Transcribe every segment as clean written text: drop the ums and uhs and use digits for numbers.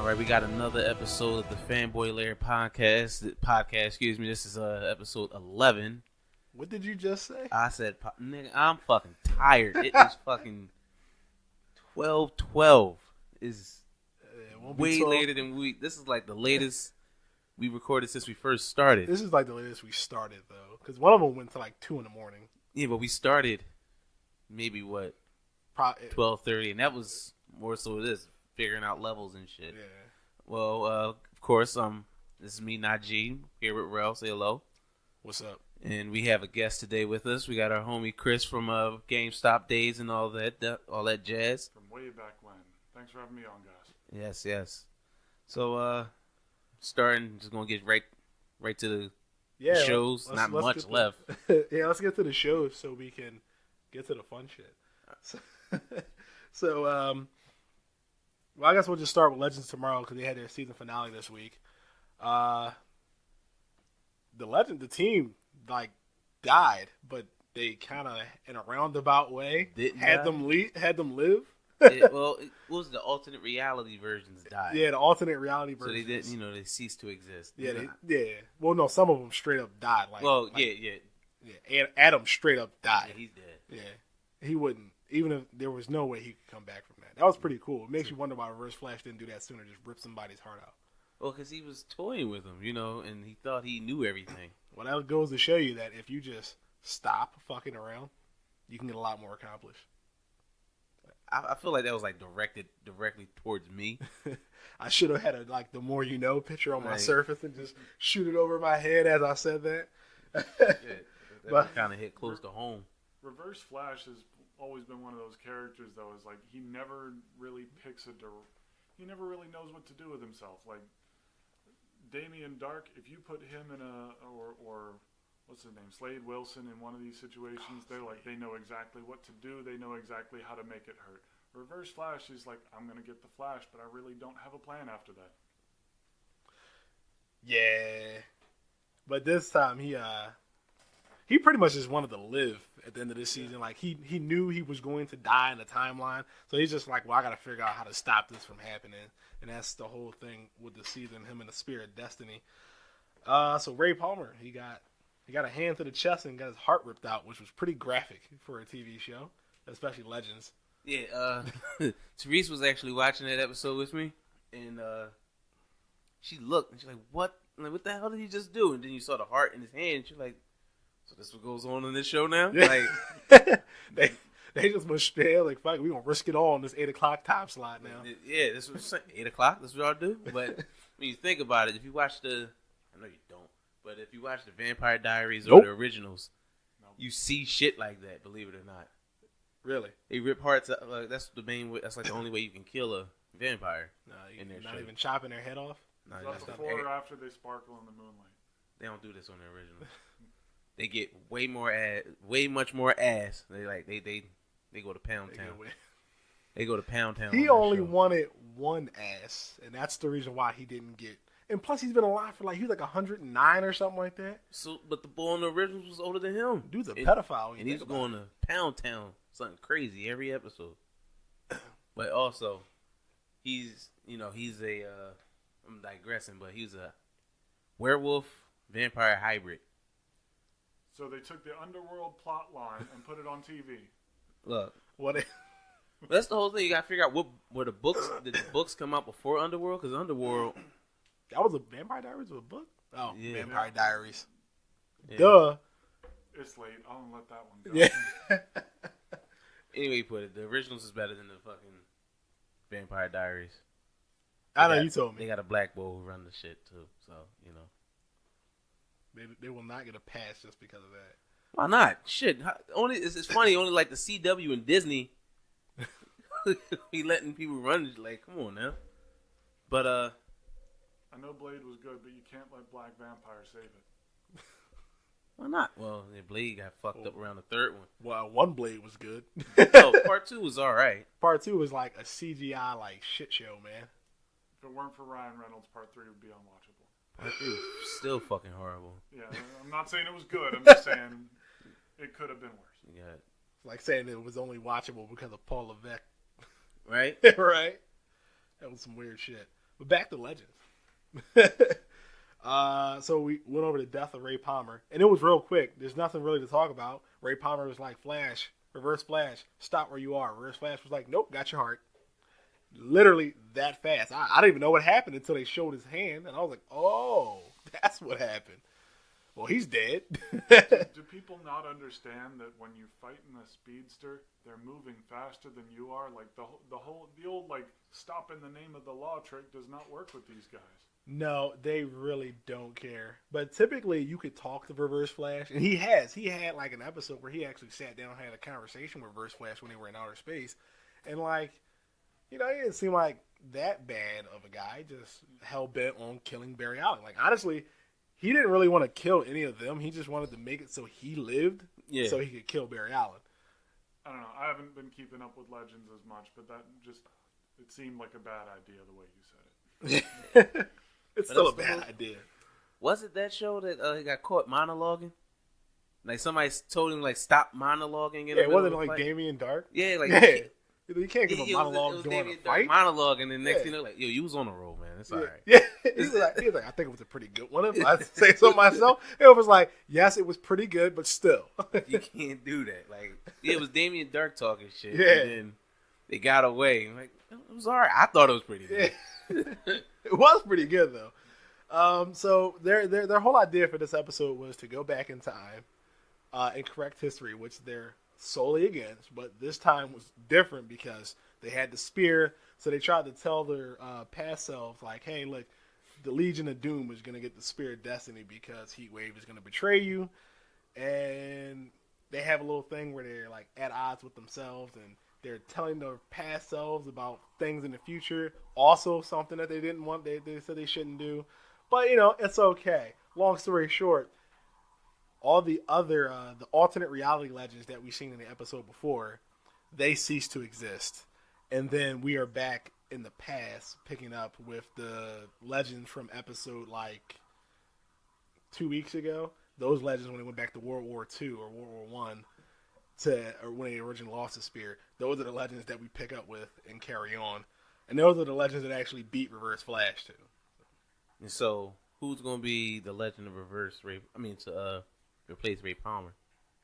right, we got another episode of the Fanboy Lair podcast. Excuse me. This is episode 11. What did you just say? I said, nigga, I'm fucking tired. It is fucking 12:12. Is way later than we. This is like the latest we recorded since we first started. This is like the latest we started though, because one of them went to like 2 a.m. Yeah, but we started maybe 12:30, and that was more so this figuring out levels and shit. Yeah. Well, of course, this is me, Najee, here with Rel. Say hello. What's up? And we have a guest today with us. We got our homie Chris from GameStop days and all that jazz. From way back when. Thanks for having me on, guys. Yes. So, starting, just gonna get right to the shows. Not much left. Yeah, let's get to the shows so we can get to the fun shit. So, well, I guess we'll just start with Legends tomorrow because they had their season finale this week. The team died, but they kind of in a roundabout way had them live. It was the alternate reality versions died. Yeah, the alternate reality versions. So they didn't, they ceased to exist. Yeah, Well, no, some of them straight up died. Yeah. Adam straight up died. Yeah, he's dead. Yeah, he wouldn't. Even if there was no way he could come back from that. That was pretty cool. It makes you wonder why Reverse Flash didn't do that sooner. Just rip somebody's heart out. Well, because he was toying with him, and he thought he knew everything. Well, that goes to show you that if you just stop fucking around, you can get a lot more accomplished. I feel like that was directed directly towards me. I should have had the more you know picture on my surface and just shoot it over my head as I said that. But kind of hit close to home. Reverse Flash has always been one of those characters that was he never really he never really knows what to do with himself. Like Damian Dark, if you put him in or what's his name, Slade Wilson in one of these situations, they know exactly what to do. They know exactly how to make it hurt. Reverse Flash is I'm going to get the Flash, but I really don't have a plan after that. Yeah. But this time he pretty much just wanted to live at the end of this season. He knew he was going to die in the timeline. So he's just well, I got to figure out how to stop this from happening. And that's the whole thing with the season, him and the Spirit Destiny. So Ray Palmer, he got a hand to the chest and got his heart ripped out, which was pretty graphic for a TV show, especially Legends. Yeah, Therese was actually watching that episode with me, and she looked, and she's like, what the hell did he just do? And then you saw the heart in his hand, she's like, so this is what goes on in this show now? Yeah. They just went straight, fuck, we gonna risk it all on this 8 o'clock time slot now. Yeah, this was 8 o'clock, that's what y'all do? But when you think about it, if you watch I know you don't, but if you watch the Vampire Diaries or the originals, you see shit like that, believe it or not. Really? They rip hearts out, that's the main way, that's the only way you can kill a vampire. No, you're not even chopping their head off? No, that's before or after they sparkle in the moonlight? They don't do this on the original. They get way much more ass. They go to Pound Town. They go to Pound Town. He only wanted one ass, and that's the reason why he didn't get. And plus, he's been alive for he was 109 or something like that. So, but the boy on the originals was older than him. Dude's a pedophile, and he's going to Pound Town, something crazy every episode. But also, he's a. I'm digressing, but he's a werewolf vampire hybrid. So they took the Underworld plot line and put it on TV. Look, what? That's the whole thing. You got to figure out where the books did the books come out before Underworld? Because Underworld, that was a Vampire Diaries was a book. Oh, yeah, Vampire Diaries. Yeah. Duh. It's late. I'll let that one go. Yeah. Anyway, put it. The originals is better than the fucking Vampire Diaries. You told me they got a black boy who run the shit too. So They will not get a pass just because of that. Why not? Shit. It's funny. Only the CW and Disney be letting people run. Come on now. But I know Blade was good, but you can't let Black Vampire save it. Why not? Well, Blade got fucked up around the third one. Well, one Blade was good. Part 2 was all right. Part 2 was a CGI shit show, man. If it weren't for Ryan Reynolds, Part 3 would be unwatchable. Part 3 was still fucking horrible. Yeah, I'm not saying it was good. I'm just saying it could have been worse. Yeah. Like saying it was only watchable because of Paul Levesque. Right? Right? That was some weird shit. But back to Legends. So we went over the death of Ray Palmer, and it was real quick. There's nothing really to talk about. Ray Palmer was like, Flash, Reverse Flash, stop where you are. Reverse Flash was like, nope, got your heart. Literally that fast. I didn't even know what happened until they showed his hand, and I was like, oh, that's what happened. Well, he's dead. Do people not understand that when you fight in a speedster, they're moving faster than you are? Like the old like stop in the name of the law trick does not work with these guys. No, they really don't care. But typically, you could talk to Reverse Flash, and he has. He had like an episode where he actually sat down and had a conversation with Reverse Flash when they were in outer space, and like, you know, he didn't seem like that bad of a guy. Just hell bent on killing Barry Allen. Like honestly. He didn't really want to kill any of them. He just wanted to make it so he lived, so he could kill Barry Allen. I don't know. I haven't been keeping up with Legends as much, but it seemed like a bad idea the way you said it. It's still a bad idea. Was it that show that he got caught monologuing? Like somebody told him like stop monologuing. It wasn't like Damien Dark. Yeah, like you can't give a monologue during a fight. Monologue, and then next thing you know, like, yo, you was on a roll, man. It's all right. Yeah, he was like, I think it was a pretty good one. If I say so myself, it was like, yes, it was pretty good, but still, you can't do that. Like, it was Damien Dark talking shit. Yeah, and then they got away. Like, it was all right. I thought it was pretty good. It was pretty good though. So their whole idea for this episode was to go back in time and correct history, which they're solely against, but this time was different because they had the spear, so they tried to tell their past selves, like, hey, look, the Legion of Doom is going to get the Spear of Destiny because Heatwave is going to betray you, and they have a little thing where they're, like, at odds with themselves, and they're telling their past selves about things in the future, also something that they didn't want, they said they shouldn't do, but, you know, it's okay. Long story short, all the other, the alternate reality legends that we've seen in the episode before, they cease to exist. And then we are back in the past, picking up with the legends from episode, like, 2 weeks ago. Those legends, when they went back to World War II or World War I, or when they originally lost the spear, those are the legends that we pick up with and carry on. And those are the legends that actually beat Reverse Flash, too. And so, who's going to be the legend of replace Ray Palmer?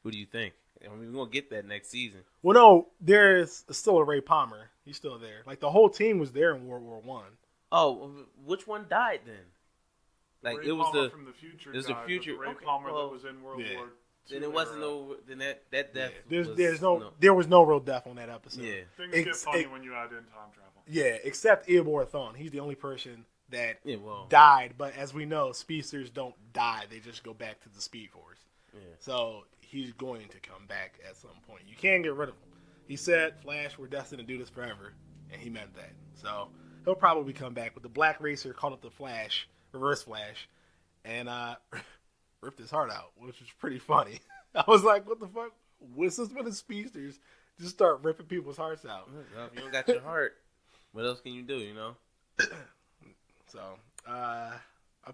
Who do you think? I mean, we're going to get that next season. Well, no, there's still a Ray Palmer. He's still there. Like, the whole team was there in World War I. Oh, which one died then? Like, Ray it was Palmer from the future. It was the future. Ray Palmer that was in World War II. Then it wasn't no. Then that death. There was no real death on that episode. Yeah, things get funny when you add in time travel. Yeah, except Eobor Thawne. He's the only person that well, died. But as we know, speedsters don't die; they just go back to the Speed Force. Yeah. So he's going to come back at some point. You can't get rid of him. He said, "Flash, we're destined to do this forever," and he meant that. So he'll probably come back. But the Black Racer called up the Flash, Reverse Flash, and ripped his heart out, which was pretty funny. I was like, what the fuck? What's this with the speedsters? Just start ripping people's hearts out. Well, if you don't got your heart, what else can you do, you know? So, I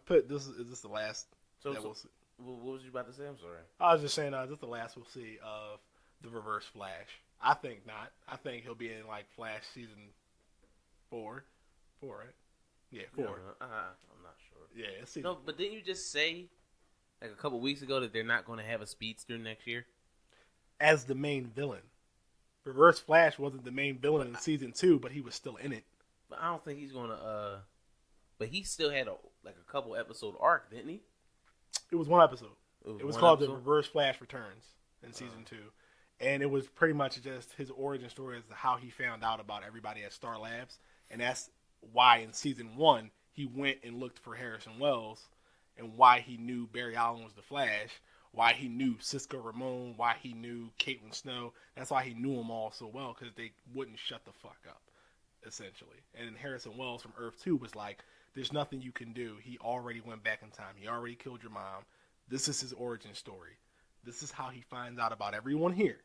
put this. Is this the last? So what was you about to say? I'm sorry. I was just saying, this is the last we'll see of the Reverse Flash. I think not. I think he'll be in, like, Flash season 4. 4, right? Yeah, 4. I'm not sure. Yeah, it's no, but didn't you just say, like, a couple weeks ago that they're not going to have a speedster next year? As the main villain. Reverse Flash wasn't the main villain in season 2, but he was still in it. But I don't think he's going to, but he still had a couple episode arc, didn't he? It was one episode. It was called episode? The Reverse Flash Returns in season 2. And it was pretty much just his origin story as to how he found out about everybody at Star Labs. And that's why in season 1, he went and looked for Harrison Wells, and why he knew Barry Allen was the Flash, why he knew Cisco Ramon, why he knew Caitlin Snow. That's why he knew them all so well, because they wouldn't shut the fuck up, essentially. And Harrison Wells from Earth 2 was like, there's nothing you can do. He already went back in time. He already killed your mom. This is his origin story. This is how he finds out about everyone here.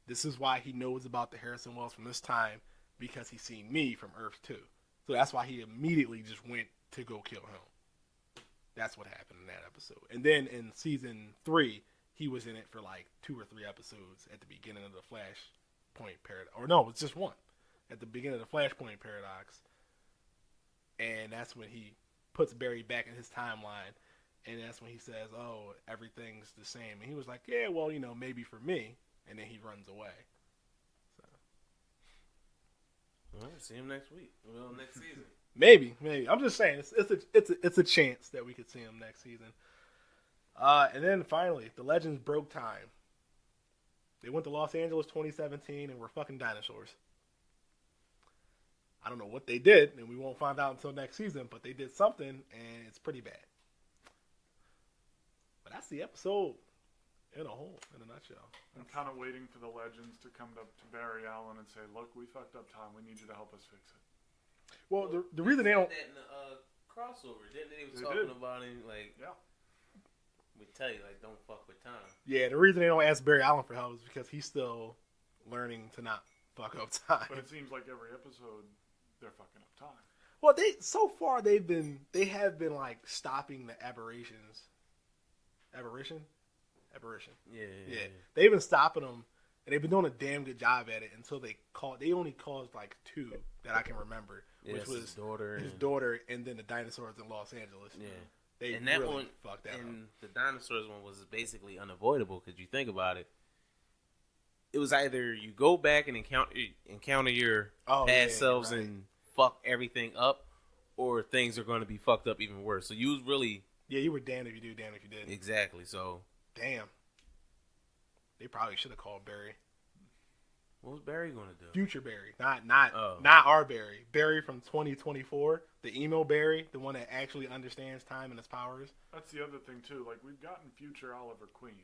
This is why he knows about the Harrison Wells from this time, because he's seen me from Earth 2. So that's why he immediately just went to go kill him. That's what happened in that episode. And then in season 3, he was in it for like 2 or 3 episodes at the beginning of the Flashpoint Paradox. Or no, it's just one. At the beginning of the Flashpoint Paradox. and that's when he puts Barry back in his timeline, and that's when he says, "Oh, everything's the same." And he was like, "Yeah, well, maybe for me," and then he runs away. So. Well, see him next week. Well, next season. Maybe. I'm just saying it's a chance that we could see him next season. And then finally, the Legends broke time. They went to Los Angeles 2017 and were fucking dinosaurs. I don't know what they did, and we won't find out until next season, but they did something, and it's pretty bad. But that's the episode in a nutshell. I'm kind of waiting for the Legends to come up to Barry Allen and say, "Look, we fucked up time. We need you to help us fix it." Well, the reason they don't... That in the crossover, didn't they? Was talking about him, like... Yeah. We tell you, like, don't fuck with time. Yeah, the reason they don't ask Barry Allen for help is because he's still learning to not fuck up time. But it seems like every episode, they're fucking up time. Well, so far they have been like stopping the aberrations. Aberration. Yeah. They've been stopping them, and they've been doing a damn good job at it until they only caused like 2 that I can remember, which was his daughter, and then the dinosaurs in Los Angeles. Yeah. They and that really one, fucked that up. the dinosaurs one was basically unavoidable because you think about it. It was either you go back and encounter your past selves and fuck everything up, or things are going to be fucked up even worse. So you was really... Yeah, you were damned if you do, damned if you didn't. Exactly, so... Damn. They probably should have called Barry. What was Barry going to do? Future Barry. Not our Barry. Barry from 2024. The emo Barry. The one that actually understands time and its powers. That's the other thing, too. Like, we've gotten future Oliver Queen.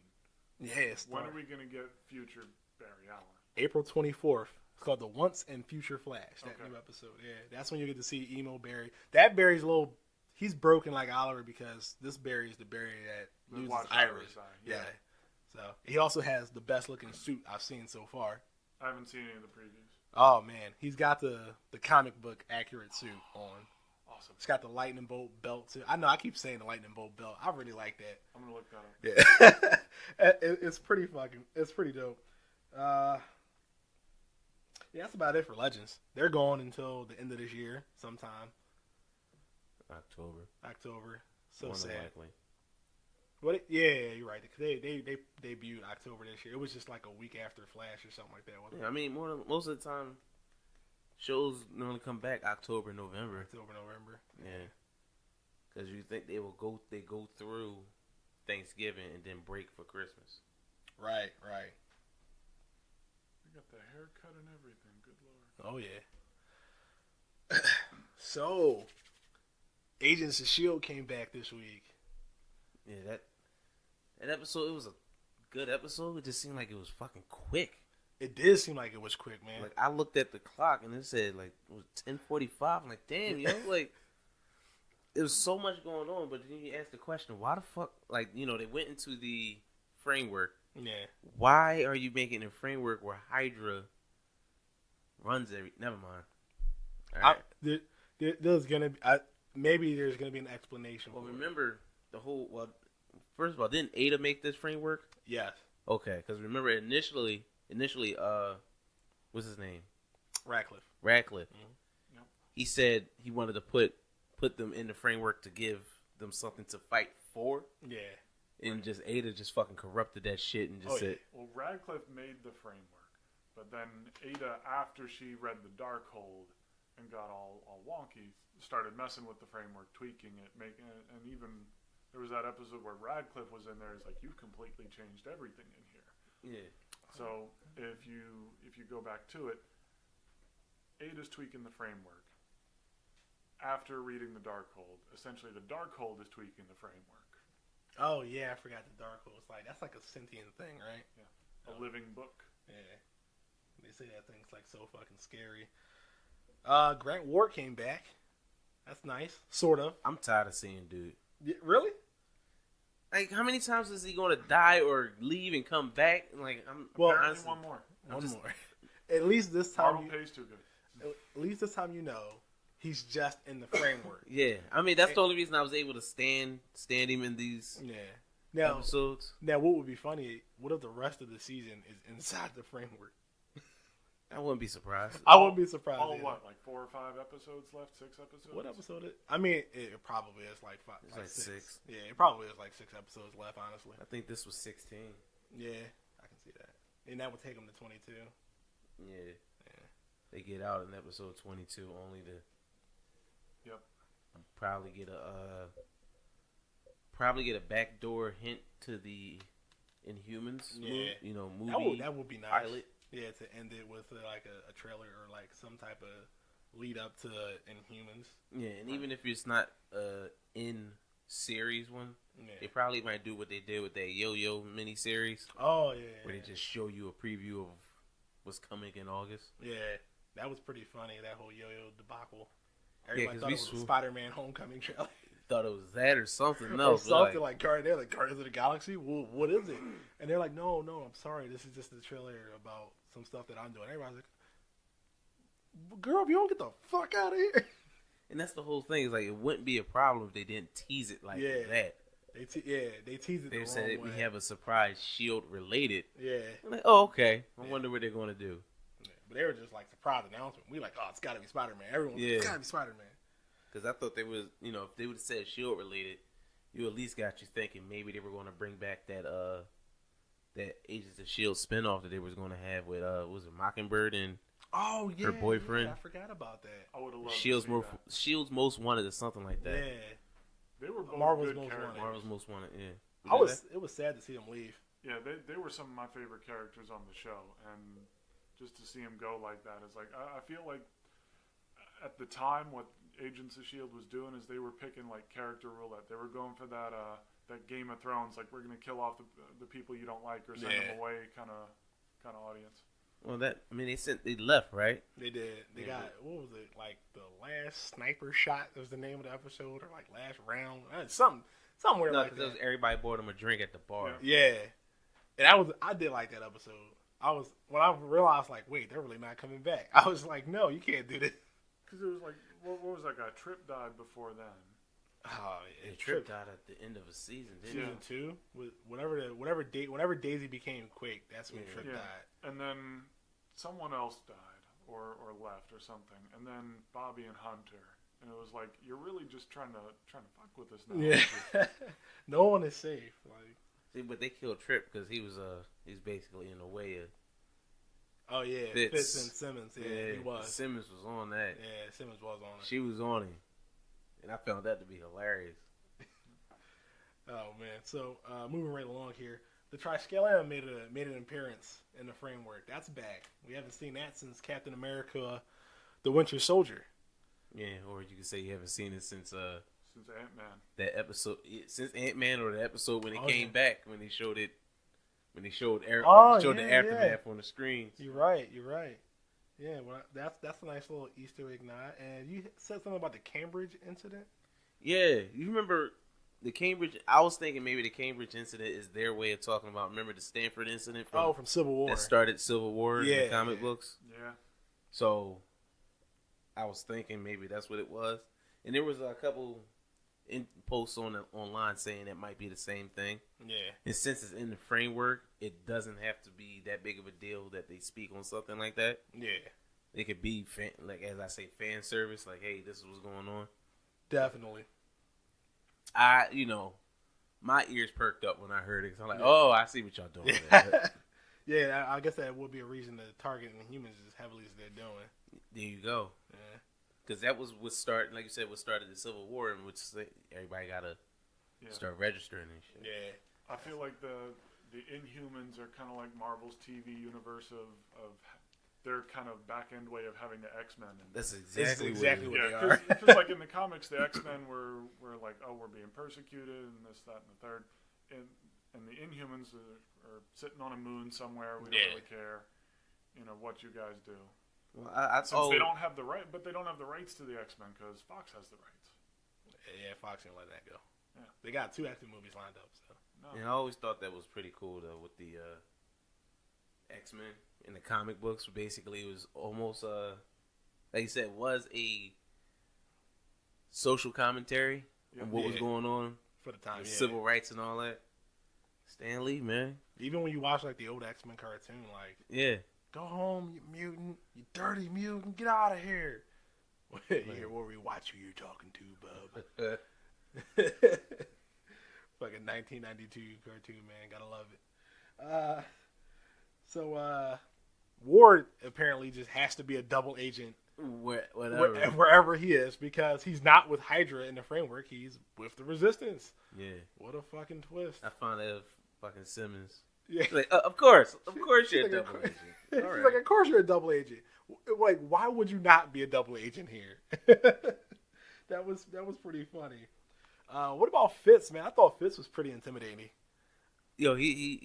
Yes. When are we going to get future Barry Allen? April 24th. It's called the Once and Future Flash. That new episode. Yeah. That's when you get to see emo Barry. That Barry's a little... He's broken like Oliver because this Barry is the Barry that loses Iris. Yeah. So he also has the best looking suit I've seen so far. I haven't seen any of the previews. Oh man, he's got the comic book accurate suit on. Awesome. It's got the lightning bolt belt too. I know I keep saying the lightning bolt belt. I really like that. I'm gonna look that up. Yeah, it's pretty dope. Yeah, that's about it for Legends. They're going until the end of this year, sometime. October. So More sad. Likely. What? Yeah, you're right. They debuted October this year. It was just like a week after Flash or something like that, wasn't it? I mean, most of the time, shows normally come back October, November. Yeah, because you think they go through Thanksgiving and then break for Christmas. Right. We got the haircut and everything. Good Lord. Oh yeah. So, Agents of S.H.I.E.L.D. came back this week. Yeah, that episode, it was a good episode. It just seemed like it was fucking quick. It did seem like it was quick, man. Like, I looked at the clock and it said, like, it was 10:45. I'm like, damn, like, there was so much going on. But then you ask the question, why the fuck, like, they went into the framework. Yeah. Why are you making a framework where Hydra runs never mind. All right. There's going to be, maybe there's going to be an explanation. Well, remember... first of all, didn't Ada make this framework? Yes. Okay, because remember initially, what's his name? Radcliffe. Mm-hmm. Yep. He said he wanted to put them in the framework to give them something to fight for. Yeah. And just Ada just fucking corrupted that shit and just said. Well, Radcliffe made the framework, but then Ada, after she read the Darkhold and got all wonky, started messing with the framework, tweaking it, making it, and even. There was that episode where Radcliffe was in there. He's like, "You've completely changed everything in here." Yeah. So if you go back to it, Ada's tweaking the framework. After reading the Darkhold, essentially the Darkhold is tweaking the framework. Oh yeah, I forgot the Darkhold. It's like that's like a sentient thing, right? Yeah. A living book. Yeah. They say that thing's like so fucking scary. Grant Ward came back. That's nice, sort of. I'm tired of seeing dude. Yeah, really? Like, how many times is he going to die or leave and come back? Like, one more. One more. At least this time. Marvel pays too good. At least this time, he's just in the framework. Yeah, I mean that's the only reason I was able to stand him in these episodes. Now, what would be funny? What if the rest of the season is inside the framework? I wouldn't be surprised. I wouldn't be surprised. Oh, either. what? Like 4 or 5 episodes left? 6 episodes? What episode? I mean, it probably is like five. It's like six. Yeah, it probably is like 6 episodes left. Honestly. I think this was 16. Yeah, I can see that, and that would take them to 22. Yeah. They get out in episode 22 only to. Yep. Probably get a backdoor hint to the Inhumans. Yeah. Movie. That would be nice. Pilot. Yeah, to end it with like a trailer or like some type of lead up to Inhumans. Yeah, and even if it's not in series one, they probably might do what they did with that Yo-Yo miniseries. Oh yeah. Where they just show you a preview of what's coming in August. Yeah, that was pretty funny. That whole Yo-Yo debacle. Everybody 'cause thought it was a Spider-Man Homecoming trailer. Thought it was that or something or else. something like Guardians of the Galaxy. Well, what is it? And they're like, no, I'm sorry. This is just the trailer about some stuff that I'm doing. Everybody's like, girl, if you don't get the fuck out of here. And that's the whole thing. Is like it wouldn't be a problem if they didn't tease it like that. They teased it. They the said wrong way. we have a surprise Shield related. Yeah. I'm like, oh, okay. I wonder what they're going to do. Yeah. But they were just like surprise announcement. We like, oh, it's got to be Spider-Man. Everyone, it's got to be Spider-Man. Because I thought they was, if they would have said Shield related, you at least got you thinking maybe they were going to bring back that Agents of Shield spinoff that they was going to have with was it Mockingbird and her boyfriend. Yeah, I forgot about that. I would have loved Shield's Most Wanted or something like that. Yeah, They were both Marvel's good Most characters. Wanted. Marvel's Most Wanted. Yeah. It was sad to see them leave. Yeah, they were some of my favorite characters on the show, and just to see them go like that is like I feel like at the time what Agents of Shield was doing is they were picking like character roulette. They were going for that Game of Thrones, like we're gonna kill off the people you don't like or send them away kind of audience. Well, they left, right? They did. They got what was it like the last sniper shot was the name of the episode or like last round somewhere like that. Everybody bought them a drink at the bar. Yeah, and I did like that episode. When I realized like wait they're really not coming back. I was like no you can't do this because it was like what was that guy? Trip died before then. Oh, yeah, Trip died at the end of a season, didn't Season 2 with whenever Daisy became Quake, that's when Trip died. And then someone else died or left or something. And then Bobby and Hunter. And it was like you're really just trying to fuck with us now. Yeah. No one is safe. Like See, but they killed Trip because he's basically in the way of. Oh yeah, Fitz and Simmons. Yeah, he was. Simmons was on that. Yeah, Simmons was on it. She was on him. And I found that to be hilarious. Oh man! So moving right along here, the Triskelion made an appearance in the framework. That's back. We haven't seen that since Captain America, the Winter Soldier. Yeah, or you could say you haven't seen it since Ant-Man. That episode, since Ant-Man or the episode when it came back when they showed it, the aftermath on the screens. You're right. Yeah, well, that's a nice little Easter egg nod. And you said something about the Cambridge incident? Yeah, you remember the Cambridge? I was thinking maybe the Cambridge incident is their way of talking about. Remember the Stanford incident? From Civil War. That started Civil War in the comic books. Yeah. So I was thinking maybe that's what it was. And there was a couple posts online saying that might be the same thing. Yeah. And since it's in the framework, it doesn't have to be that big of a deal that they speak on something like that. Yeah. It could be, as I say, fan service. Like, hey, this is what's going on. Definitely. My ears perked up when I heard it. Cause I'm like, oh, I see what y'all doing. Yeah, I guess that would be a reason to target Inhumans as heavily as they're doing. There you go. Yeah. Because that was what started, like you said, what started the Civil War, in which everybody got to start registering and shit. Yeah. I feel like the Inhumans are kind of like Marvel's TV universe of their kind of back end way of having the X-Men. That's exactly what they are. Because like in the comics, the X-Men were like, oh, we're being persecuted and this, that, and the third. And the Inhumans are sitting on a moon somewhere. We don't really care, what you guys do. Well, they don't have the right, but they don't have the rights to the X-Men because Fox has the rights. Yeah, Fox didn't let that go. Yeah. They got 2 active movies lined up. So. No. And I always thought that was pretty cool though with the X-Men in the comic books. Basically, it was almost like you said, was a social commentary on what was going on for the time, civil rights and all that. Stan Lee, man. Even when you watch like the old X-Men cartoon, like Go home, you mutant. You dirty mutant. Get out of here. Here, we'll rewatch who you're talking to, bub. Fucking 1992 cartoon, man. Gotta love it. So Ward apparently just has to be a double agent wherever he is, because he's not with Hydra in the framework. He's with the Resistance. Yeah. What a fucking twist. I found out fucking Simmons. Yeah. Like, of course you're a double agent. He's All right. like, of course you're a double agent. Like, why would you not be a double agent here? That was pretty funny. What about Fitz, man? I thought Fitz was pretty intimidating. Yo, he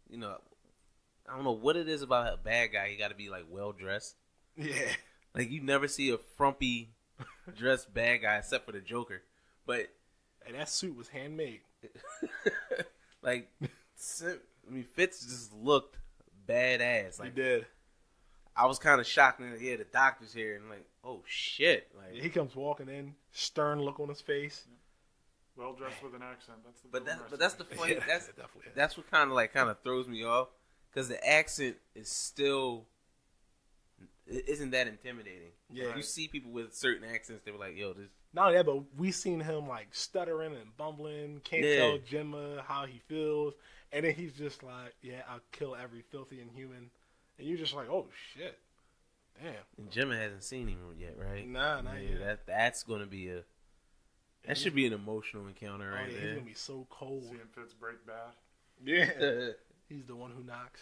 you know, I don't know what it is about a bad guy. He got to be like well dressed. Yeah. Like you never see a frumpy dressed bad guy except for the Joker. But and that suit was handmade. Like, I mean, Fitz just looked badass. Like, he did. I was kind of shocked when the doctor's here and like, oh shit! Like he comes walking in, stern look on his face. Well dressed with an accent. That's the. But that's the funny. Yeah, that's definitely. That's what kind of throws me off, because the accent is still isn't that intimidating. Yeah, like, you see people with certain accents, they were like, yo, this. Not only that, but we seen him like stuttering and bumbling, can't tell Gemma how he feels, and then he's just like, yeah, I'll kill every filthy inhuman, and you're just like, oh shit, damn. And Gemma hasn't seen him yet, right? Nah, not yet. That's gonna be that should be an emotional encounter right there. He's gonna be so cold. Seeing Fitz break bad. Yeah, he's the one who knocks.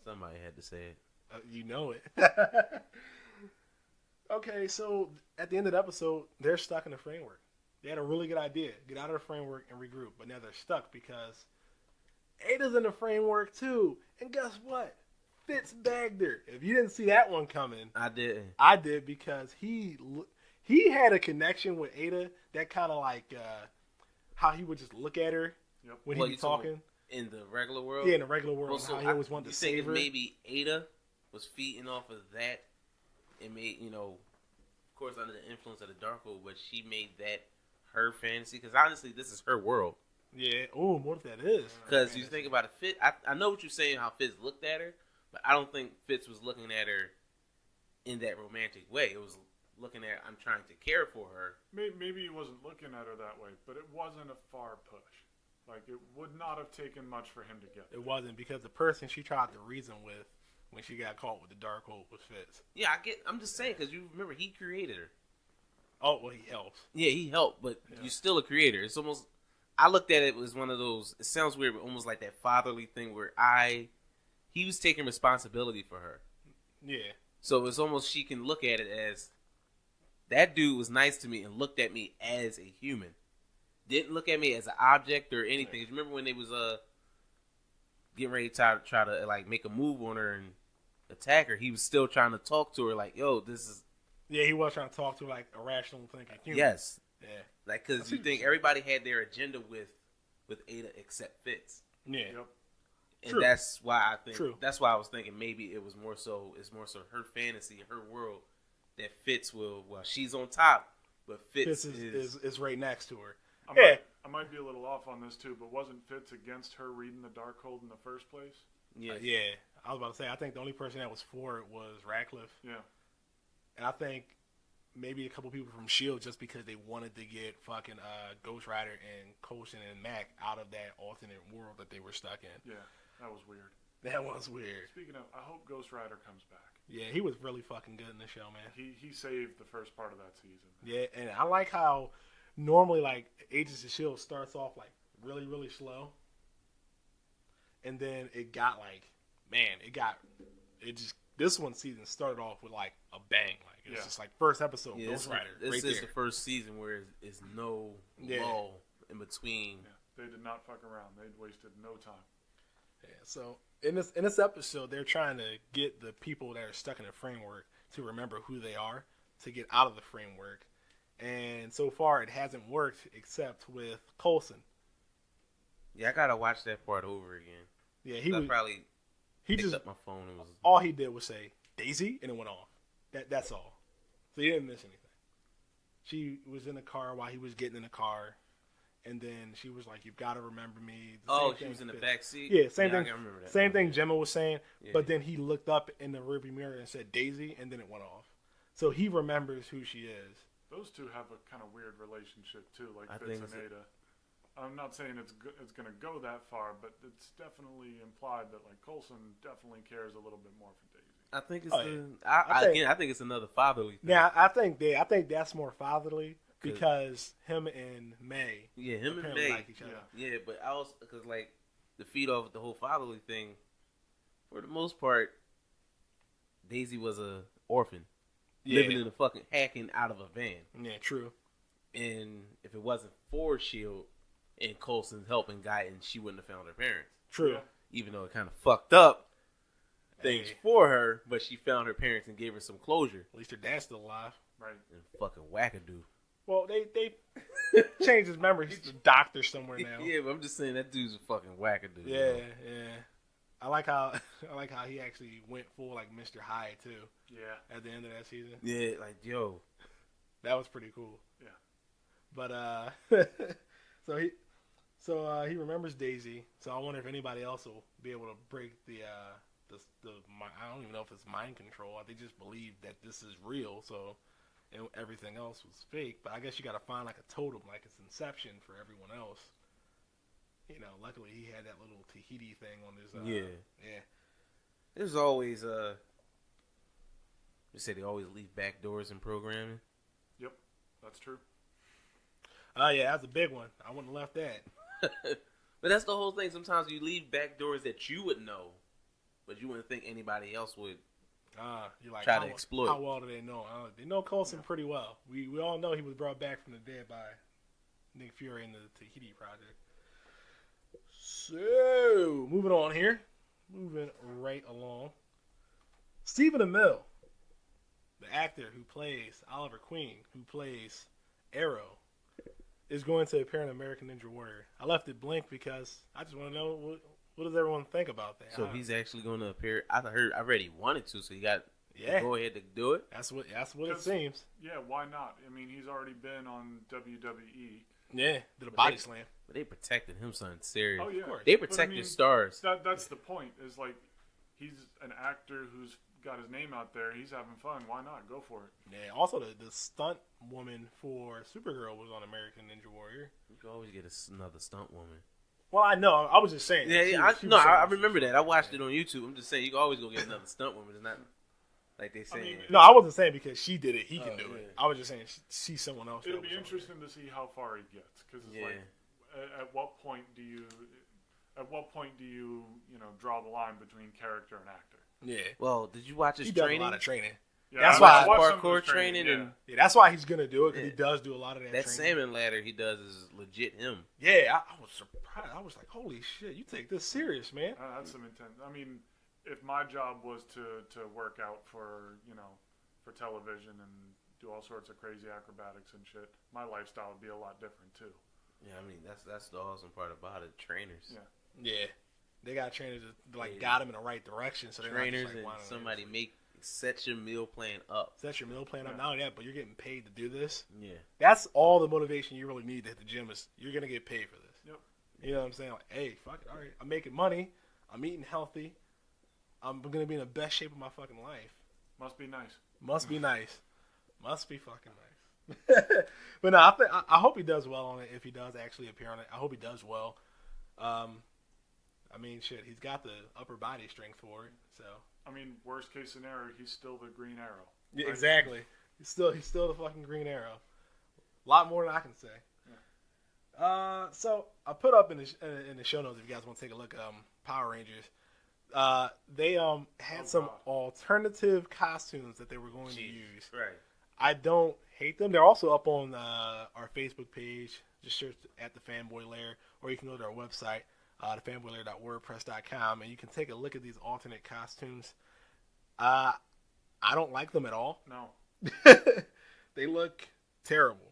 Somebody had to say it. You know it. Okay, so at the end of the episode, they're stuck in the framework. They had a really good idea. Get out of the framework and regroup. But now they're stuck because Ada's in the framework too. And guess what? Fitz bagged her. If you didn't see that one coming. I didn't. I did, because he had a connection with Ada that kind of like how he would just look at her when he was talking. In the regular world? Yeah, in the regular world. Well, so how he always wanted to save her. Maybe Ada was feeding off of that. It made, of course, under the influence of the Darkhold, but she made that her fantasy. Because honestly, this is her world. Yeah. Oh, what if that is? Because you think about it, Fitz. I know what you're saying, how Fitz looked at her, but I don't think Fitz was looking at her in that romantic way. It was looking at, I'm trying to care for her. Maybe he wasn't looking at her that way, but it wasn't a far push. Like, it would not have taken much for him to get there. It wasn't, because the person she tried to reason with when she got caught with the Darkhold was Fitz. Yeah, I'm just saying, because you remember, he created her. Oh, well, he helps. Yeah, he helped, but you're still a creator. It's almost, I looked at it as one of those, it sounds weird, but almost like that fatherly thing where he was taking responsibility for her. Yeah. So it's almost, she can look at it as, that dude was nice to me and looked at me as a human. Didn't look at me as an object or anything. You remember when they was getting ready to try to like make a move on her and attack her? He was still trying to talk to her like, yo, this is... Yeah, he was trying to talk to her like a rational thinking human. Yes. Yeah. Like, because you think everybody had their agenda with Ada except Fitz. Yeah. Yep. And True. that's why I think... True. That's why I was thinking maybe it's more so her fantasy, her world, that Fitz will... Well, she's on top, but Fitz is right next to her. I might be a little off on this too, but wasn't Fitz against her reading the Darkhold in the first place? Yeah. Yeah. I was about to say, I think the only person that was for it was Radcliffe. Yeah. And I think maybe a couple people from S.H.I.E.L.D. just because they wanted to get fucking Ghost Rider and Coulson and Mac out of that alternate world that they were stuck in. Yeah, that was weird. That was weird. Speaking of, I hope Ghost Rider comes back. Yeah, he was really fucking good in the show, man. He saved the first part of that season. Yeah, and I like how normally, like, Agents of S.H.I.E.L.D. starts off, like, really, really slow. And then it got, like, this one season started off with, like, a bang. Like, it's just, like, first episode, Ghost Rider, This is the first season where it's no lull in between. Yeah, they did not fuck around. They'd wasted no time. Yeah, so in this episode, they're trying to get the people that are stuck in the framework to remember who they are, to get out of the framework. And so far, it hasn't worked except with Coulson. Yeah, I gotta watch that part over again. Yeah, he picked up my phone and was... All he did was say, Daisy, and it went off. That's all. So he didn't miss anything. She was in the car while he was getting in the car, and then she was like, "You've got to remember me." She was in the back seat. Yeah, same thing. I can remember that. Same thing Gemma was saying, Yeah. but then he looked up in the rearview mirror and said Daisy, and then it went off. So he remembers who she is. Those two have a kind of weird relationship too, like I Fitz think and Ada. I'm not saying it's going to go that far, but it's definitely implied that like Coulson definitely cares a little bit more for Daisy. I think it's I think it's another fatherly thing. Yeah, I think that's more fatherly because him and May. Yeah, him and apparently May. like each other. Yeah, but I was because like to feed off the whole fatherly thing. For the most part, Daisy was a orphan, living in a fucking hacking out of a van. Yeah, true. And if it wasn't for Shield and Coulson's help and guidance, she wouldn't have found her parents. True. Yeah. Even though it kind of fucked up things for her, but she found her parents and gave her some closure. At least her dad's still alive. Right. And fucking wackadoo. Well, they changed his memory. He's a doctor somewhere now. Yeah, but I'm just saying that dude's a fucking wackadoo. Yeah, yeah. I like how he actually went full like Mr. Hyde too. Yeah. At the end of that season. Yeah, like yo, that was pretty cool. Yeah. But so he remembers Daisy. So I wonder if anybody else will be able to break the I don't even know if it's mind control. They just believe that this is real. So and everything else was fake. But I guess you got to find like a totem, like it's Inception for everyone else. You know, luckily he had that little Tahiti thing on his. Yeah. There's always they say they always leave back doors in programming. Yep, that's true. Yeah, that's a big one. I wouldn't have left that. But that's the whole thing. Sometimes you leave back doors that you would know, but you wouldn't think anybody else would. You're like, try to exploit. How well do they know? They know Coulson pretty well. We all know he was brought back from the dead by Nick Fury in the Tahiti project. So, moving on here. Moving right along. Stephen Amell, the actor who plays Oliver Queen, who plays Arrow, is going to appear in American Ninja Warrior. I left it blank because I just want to know what does everyone think about that. So he's actually going to appear. I read he wanted to, so he got to go ahead to do it. That's what it seems. Yeah, why not? I mean, he's already been on WWE. Yeah, did a body slam. But they protected him, son. Serious. Oh yeah, of course. They protected stars. That's the point. Is like he's an actor who's got his name out there. He's having fun. Why not? Go for it. Yeah. Also, the stunt woman for Supergirl was on American Ninja Warrior. You can always get another stunt woman. Well, I know. I was just saying. I remember that. I watched it on YouTube. I'm just saying you can always go get another stunt woman. It's not like they say. No, I wasn't saying because she did it, he can do it. I was just saying she's someone else. It'll be interesting to see how far he gets because it's like, at what point do you draw the line between character and actor? Yeah. Well, did you watch his he training? Does a lot of training. Yeah, that's why parkour training and that's why he's gonna do it because he does do a lot of that. That training. salmon ladder he does is legit him. Yeah, I was surprised. I was like, holy shit, you take this serious, man. That's some intense. I mean, if my job was to work out for television and do all sorts of crazy acrobatics and shit, my lifestyle would be a lot different too. Yeah, I mean that's the awesome part about it. Trainers. Yeah. They got trainers that got them in the right direction. So trainers and somebody set your meal plan up. Set your meal plan up. Not only that, but you're getting paid to do this. Yeah. That's all the motivation you really need to hit the gym is you're gonna get paid for this. Yep. You know what I'm saying? Like, hey, fuck it. All right, I'm making money. I'm eating healthy. I'm gonna be in the best shape of my fucking life. Must be nice. Must be nice. Must be fucking nice. But no, I hope he does well on it. If he does actually appear on it, I hope he does well. I mean, shit, he's got the upper body strength for it. So I mean, worst case scenario, he's still the Green Arrow. Yeah, right? exactly. He's still the fucking Green Arrow. A lot more than I can say. Yeah. So I put up in the show notes if you guys want to take a look. Power Rangers. They had some alternative costumes that they were going to use. Right. I don't hate them. They're also up on our Facebook page. Just search at the Fanboy Lair, or you can go to our website, thefanboylair.wordpress.com, and you can take a look at these alternate costumes. I don't like them at all. No. They look terrible.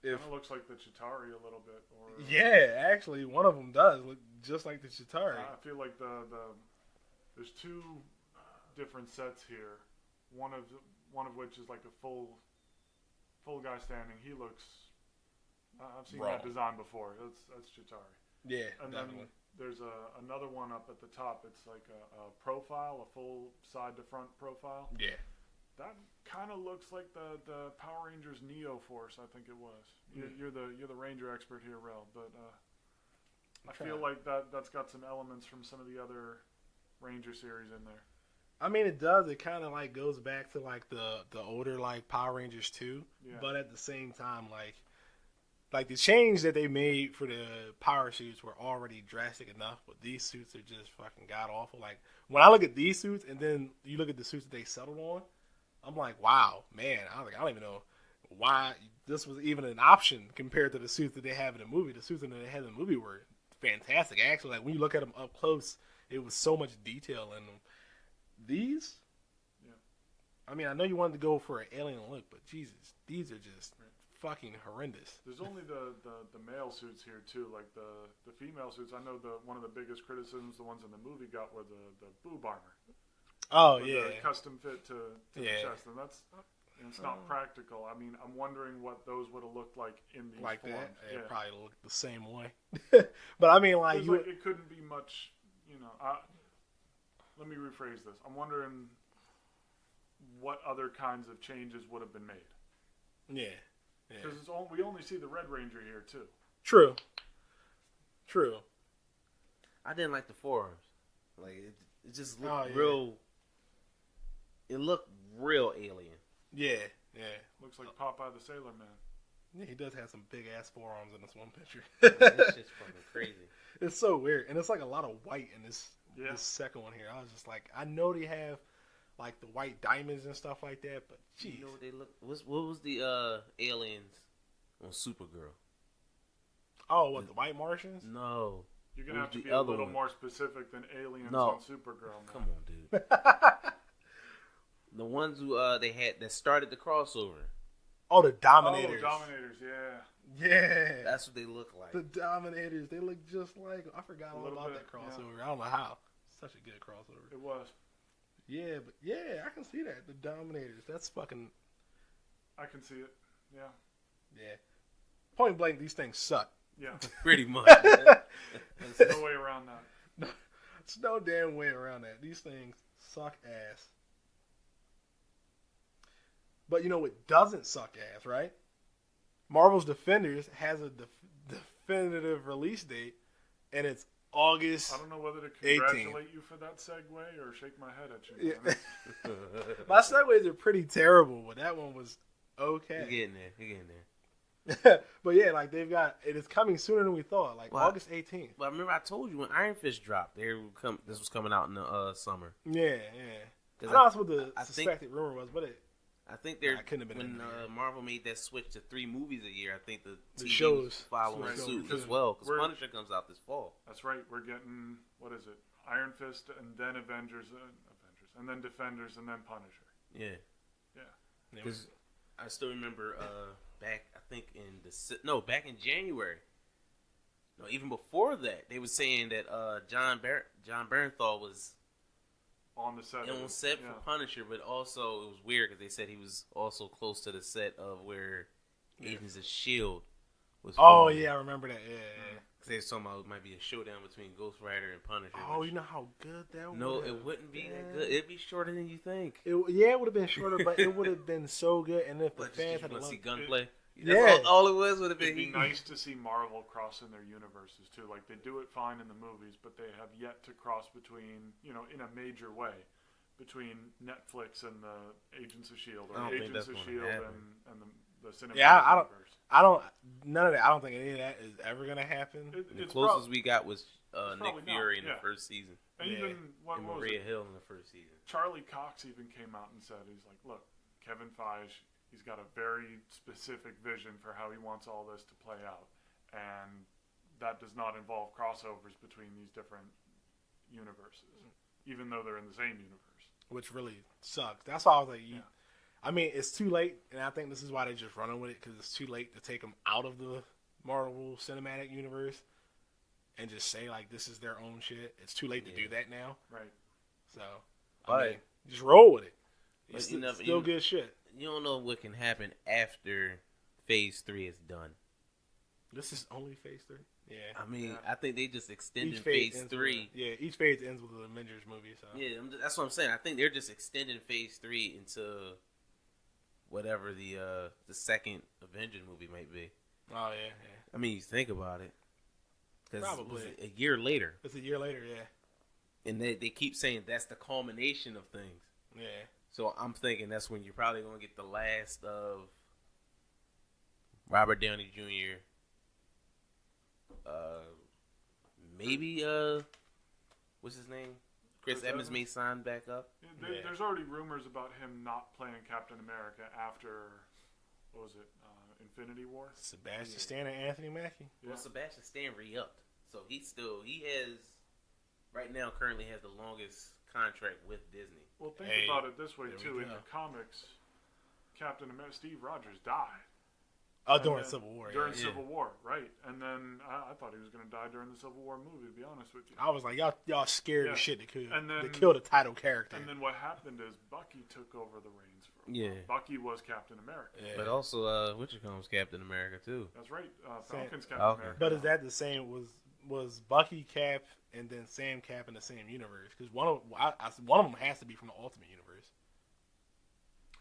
It looks like the Chitauri a little bit. Or yeah, actually, one of them does look just like the Chitauri. I feel like there's two different sets here. One of which is like a full guy standing. He looks I've seen wrong. that design before. That's Chitauri. Yeah, And definitely. then there's another one up at the top. It's like a profile, a full side to front profile. Yeah. That kind of looks like the Power Rangers Neo Force. I think it was. You're the Ranger expert here, Rel. But I feel like that's got some elements from some of the other Ranger series in there. I mean, it does. It kind of like goes back to like the older like Power Rangers too. Yeah. But at the same time, like the change that they made for the power suits were already drastic enough, but these suits are just fucking god awful. Like when I look at these suits and then you look at the suits that they settled on, I'm like, wow, man, I don't even know why this was even an option compared to the suits that they have in the movie. The suits that they had in the movie were fantastic. Actually, like when you look at them up close, it was so much detail in them. These, yeah. I mean, I know you wanted to go for an alien look, but Jesus, these are just fucking horrendous. There's only the male suits here too. Like the female suits, I know one of the biggest criticisms the ones in the movie got were the boob armor. Oh With yeah, the custom fit to the chest, and it's not practical. I mean, I'm wondering what those would have looked like in these like forms. that. Yeah. It probably looked the same way. But I mean, like it couldn't be much. Let me rephrase this. I'm wondering what other kinds of changes would have been made. Yeah. Because we only see the Red Ranger here too. True. I didn't like the forearms. Like it just looked Oh, yeah. real. It looked real alien. Yeah. Looks like Popeye the Sailor Man. Yeah, he does have some big ass forearms in this one picture. It's just fucking crazy. It's so weird, and it's like a lot of white in this Yeah. this second one here. I was just like, I know they have like the white diamonds and stuff like that, but geez. You know what they look? What was the aliens on Supergirl? Oh, what, the white Martians? No. You're gonna What have to was be the a other little one? more specific than aliens No. on Supergirl. Man. Come on, dude. The ones who they had that started the crossover. Oh, the Dominators. Oh, Dominators, yeah. Yeah. That's what they look like. The Dominators. They look just like, I forgot all about that crossover. Yeah. I don't know how. Such a good crossover. It was. Yeah, but yeah, I can see that. The Dominators. That's fucking. I can see it. Yeah. Yeah. Point blank, these things suck. Yeah. Pretty much. There's no way around that. No, there's no damn way around that. These things suck ass. But you know what doesn't suck ass, right? Marvel's Defenders has a definitive release date, and it's August. I don't know whether to 18th. congratulate you for that segue or shake my head at you. Yeah. My segues are pretty terrible, but that one was okay. You're getting there. But yeah, like it is coming sooner than we thought, like Well, August 18th. But I remember I told you when Iron Fist dropped, this was coming out in the summer. Yeah. I 'Cause know that's what the I suspected rumor was, but I think they're couldn't have been in when there. Marvel made that switch to 3 movies a year. I think the TV shows was following Right. suit So as well because we're- Punisher comes out this fall. That's right. We're getting, what is it? Iron Fist and then Avengers, and then Defenders and then Punisher. Yeah, Yeah. because I still remember back I think back in January. No, even before that, they were saying that John Bernthal was On the set. on set for Punisher, but also it was weird because they said he was also close to the set of where Agents of S.H.I.E.L.D. was. Oh filming. yeah, I remember that. Yeah. Because they were talking about it might be a showdown between Ghost Rider and Punisher. Oh, which- you know how good that was. No, it wouldn't be that good. It'd be shorter than you think. It would have been shorter, but it would have been so good. And if the But fans you had want to see loved gunplay? Yeah. That's all it was would have It'd been. be nice to see Marvel cross in their universes too. Like they do it fine in the movies, but they have yet to cross between, in a major way, between Netflix and the Agents of S.H.I.E.L.D. I don't or think Agents that's of gonna S.H.I.E.L.D. happen. and the cinematic universe. none of that. I don't think any of that is ever gonna happen. The It's closest we got was probably Nick Fury in not, the first season. And Yeah. even what And was Maria it? Hill in the first season. Charlie Cox even came out and said, he's like, look, Kevin Feige, he's got a very specific vision for how he wants all this to play out. And that does not involve crossovers between these different universes, even though they're in the same universe. Which really sucks. That's why I was like, Yeah. I mean, it's too late, and I think this is why they're just running with it because it's too late to take them out of the Marvel Cinematic Universe and just say like this is their own shit. It's too late to do that now. Right. So, But- just roll with it. But It's you never- still good shit. You don't know what can happen after Phase 3 is done. This is only Phase 3. Yeah. I mean, Yeah. I think they just extended Each Phase ends 3. each phase ends with an Avengers movie. So Yeah, that's what I'm saying. I think they're just extending Phase 3 into whatever the second Avengers movie might be. Oh yeah. I mean, you think about it. 'Cause Probably. a year later. It's a year later. Yeah. And they keep saying that's the culmination of things. Yeah. So I'm thinking that's when you're probably going to get the last of Robert Downey Jr. Maybe what's his name? Chris Evans may sign back up. Yeah, there's already rumors about him not playing Captain America after, what was it, Infinity War? Sebastian Stan and Anthony Mackie. Yeah. Well, Sebastian Stan re-upped, so he has right now currently has the longest contract with Disney. Well, think about it this way too. In the comics, Captain America, Steve Rogers died. Oh, during Civil War. During Civil War, right? And then I thought he was going to die during the Civil War movie. To be honest with you, I was like, y'all scared Yeah. the shit to And kill the title character. And then what happened is Bucky took over the reins. Yeah. Bucky was Captain America. Yeah. But also, Combs Captain America too. That's right. Falcon's Captain Falcon. America. But is that the same? Was Bucky Cap and then Sam Cap in the same universe? Because one of them has to be from the Ultimate Universe.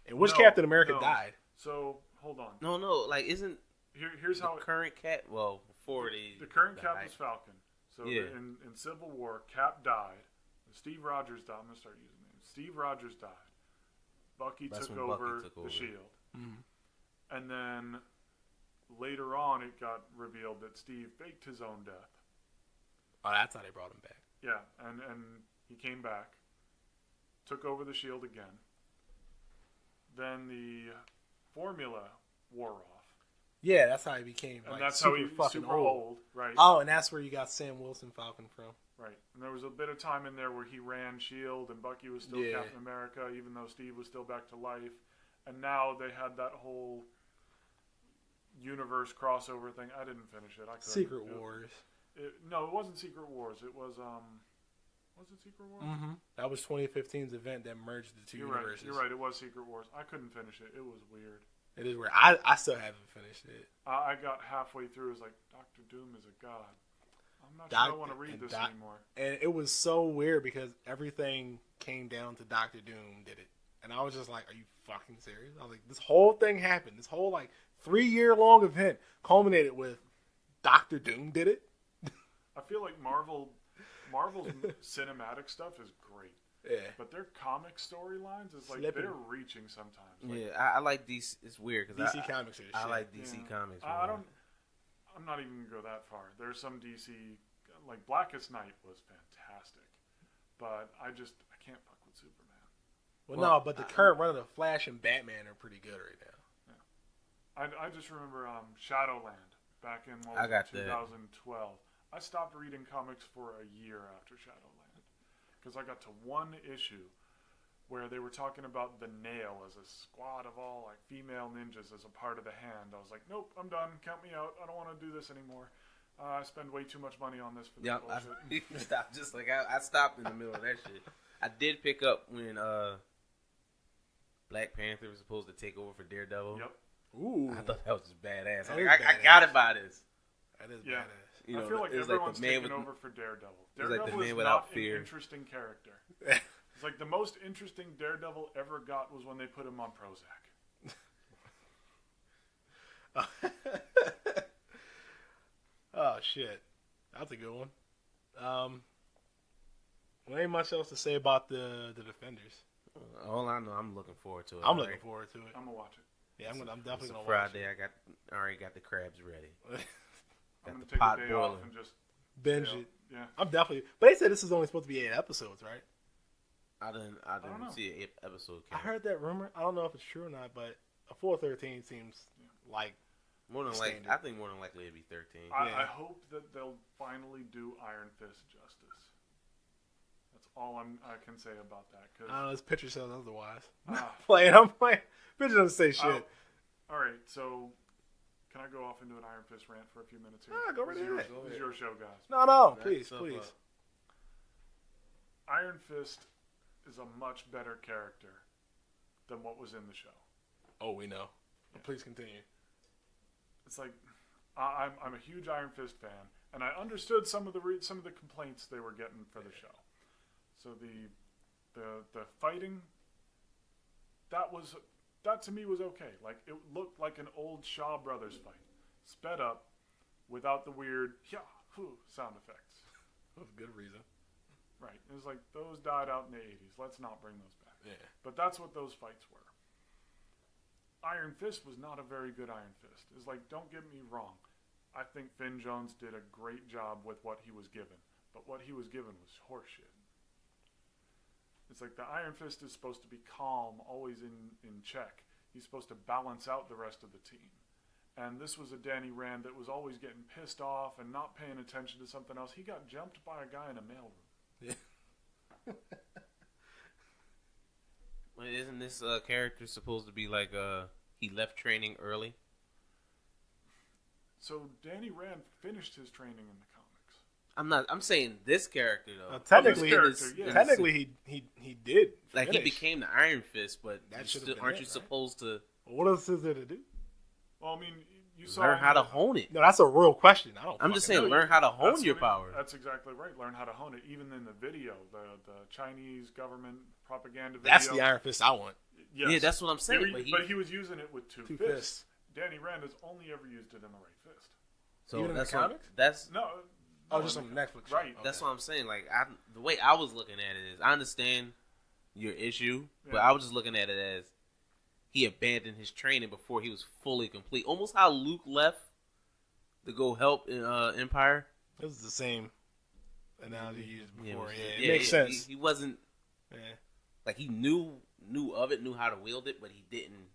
And which Captain America died? So hold on. No, like isn't Here's the how current Cap? Well, before the current died. Cap was Falcon. So Yeah. in Civil War, Cap died. Steve Rogers died. I'm gonna start using names. Steve Rogers died. Bucky That's took when Bucky over took the over. Shield, Mhm. and then later on, it got revealed that Steve faked his own death. Oh, that's how they brought him back. Yeah, and he came back, took over the Shield again. Then the formula wore off. Yeah, that's how he became. And like, that's super how he fucking super old, right? Oh, and that's where you got Sam Wilson Falcon from. Right. And there was a bit of time in there where he ran Shield and Bucky was still Yeah. Captain America, even though Steve was still back to life. And now they had that whole universe crossover thing. I didn't finish it. I couldn't. Secret Wars. No, it wasn't Secret Wars. It was it Secret Wars? Mm-hmm. That was 2015's event that merged the two universes. You're right. It was Secret Wars. I couldn't finish it. It was weird. It is weird. I still haven't finished it. I got halfway through. It was like, Doctor Doom is a god. I'm not sure I want to read this anymore. And it was so weird because everything came down to Doctor Doom did it. And I was just like, are you fucking serious? I was like, this whole thing happened. This whole 3-year-long event culminated with Doctor Doom did it. I feel like Marvel's cinematic stuff is great. Yeah. But their comic storylines is like Slipping. they're reaching sometimes. Like, Yeah, I like DC. It's weird because DC Comics are the I shit. like DC Comics. I more. don't. I'm not even gonna go that far. There's some DC, like Blackest Night was fantastic, but I can't fuck with Superman. Well, no, but the current run of the Flash and Batman are pretty good right now. I just remember Shadowland back in 2012. I stopped reading comics for a year after Shadowland because I got to one issue where they were talking about the Nail as a squad of all female ninjas as a part of the Hand. I was like, nope, I'm done. Count me out. I don't want to do this anymore. I spend way too much money on this for this bullshit. I stopped in the middle of that shit. I did pick up when Black Panther was supposed to take over for Daredevil. Yep. Ooh. I thought that was just badass. That I is I gotta buy this. That is Yeah. badass. You know, I feel like it was everyone's the man taking with, over for Daredevil. it was like the Daredevil man is without not fear. an interesting character. It's like the most interesting Daredevil ever got was when they put him on Prozac. Oh shit, that's a good one. Well, ain't much else to say about the Defenders. All I know, I'm looking forward to it. I'm looking forward to it. I'm gonna watch it. Yeah, I'm definitely It's gonna Friday. watch I already got the crabs ready. it. I'm Got gonna the take pot a day off boiling. and just Binge you know, it. Yeah. I'm definitely. But they said this is only supposed to be 8 episodes, right? I didn't don't know. see an episode I count. heard that rumor. I don't know if it's true or not, but a full 13 seems like More than likely, standard. I think more than likely it'd be 13. I hope that they'll finally do Iron Fist justice. That's all I can say about that. I don't know. This picture says otherwise. Ah. I'm playing. Picture doesn't say shit. All right, so can I go off into an Iron Fist rant for a few minutes here? Go right This is your- ahead. This is your show, guys. No, Back please, stuff please. up. Iron Fist is a much better character than what was in the show. Oh, we know. But please continue. It's like I'm a huge Iron Fist fan, and I understood some of the complaints they were getting for the show. So the fighting, that to me was okay. Like, it looked like an old Shaw Brothers fight, sped up, without the weird yahoo sound effects. With good reason. Right. It was like, those died out in the 80s. Let's not bring those back. Yeah. But that's what those fights were. Iron Fist was not a very good Iron Fist. It's like, don't get me wrong. I think Finn Jones did a great job with what he was given. But what he was given was horseshit. It's like, the Iron Fist is supposed to be calm, always in check. He's supposed to balance out the rest of the team. And this was a Danny Rand that was always getting pissed off and not paying attention to something else. He got jumped by a guy in a mailroom. Yeah. Well, isn't this character supposed to be like he left training early? So Danny Rand finished his training in the I'm comics. not. I'm saying this character though. Technically, he did. Like, finish. he became the Iron Fist, but That you should've still, been aren't it, you right? supposed to What else is there to do? Well, I mean, you saw learn how to hone it? No, that's a real question. I'm just saying, fucking know. learn how to hone That's your what power. That's exactly right. Learn how to hone it. Even in the video, the Chinese government propaganda video. That's the Iron Fist I want. Yes. Yeah, that's what I'm saying. But he was using it with two Two fists. fists. Danny Rand has only ever used it in the right fist. So Even in that's the what, comics? that's No. Oh, no, just in on the- Netflix. Right. that's what I'm saying. Like, the way I was looking at it is, I understand your issue, but Yeah. I was just looking at it as he abandoned his training before he was fully complete. Almost how Luke left to go help in Empire. It was the same analogy you used before. it Yeah, was- it makes sense. He wasn't Yeah. like, he knew of it, knew how to wield it, but he didn't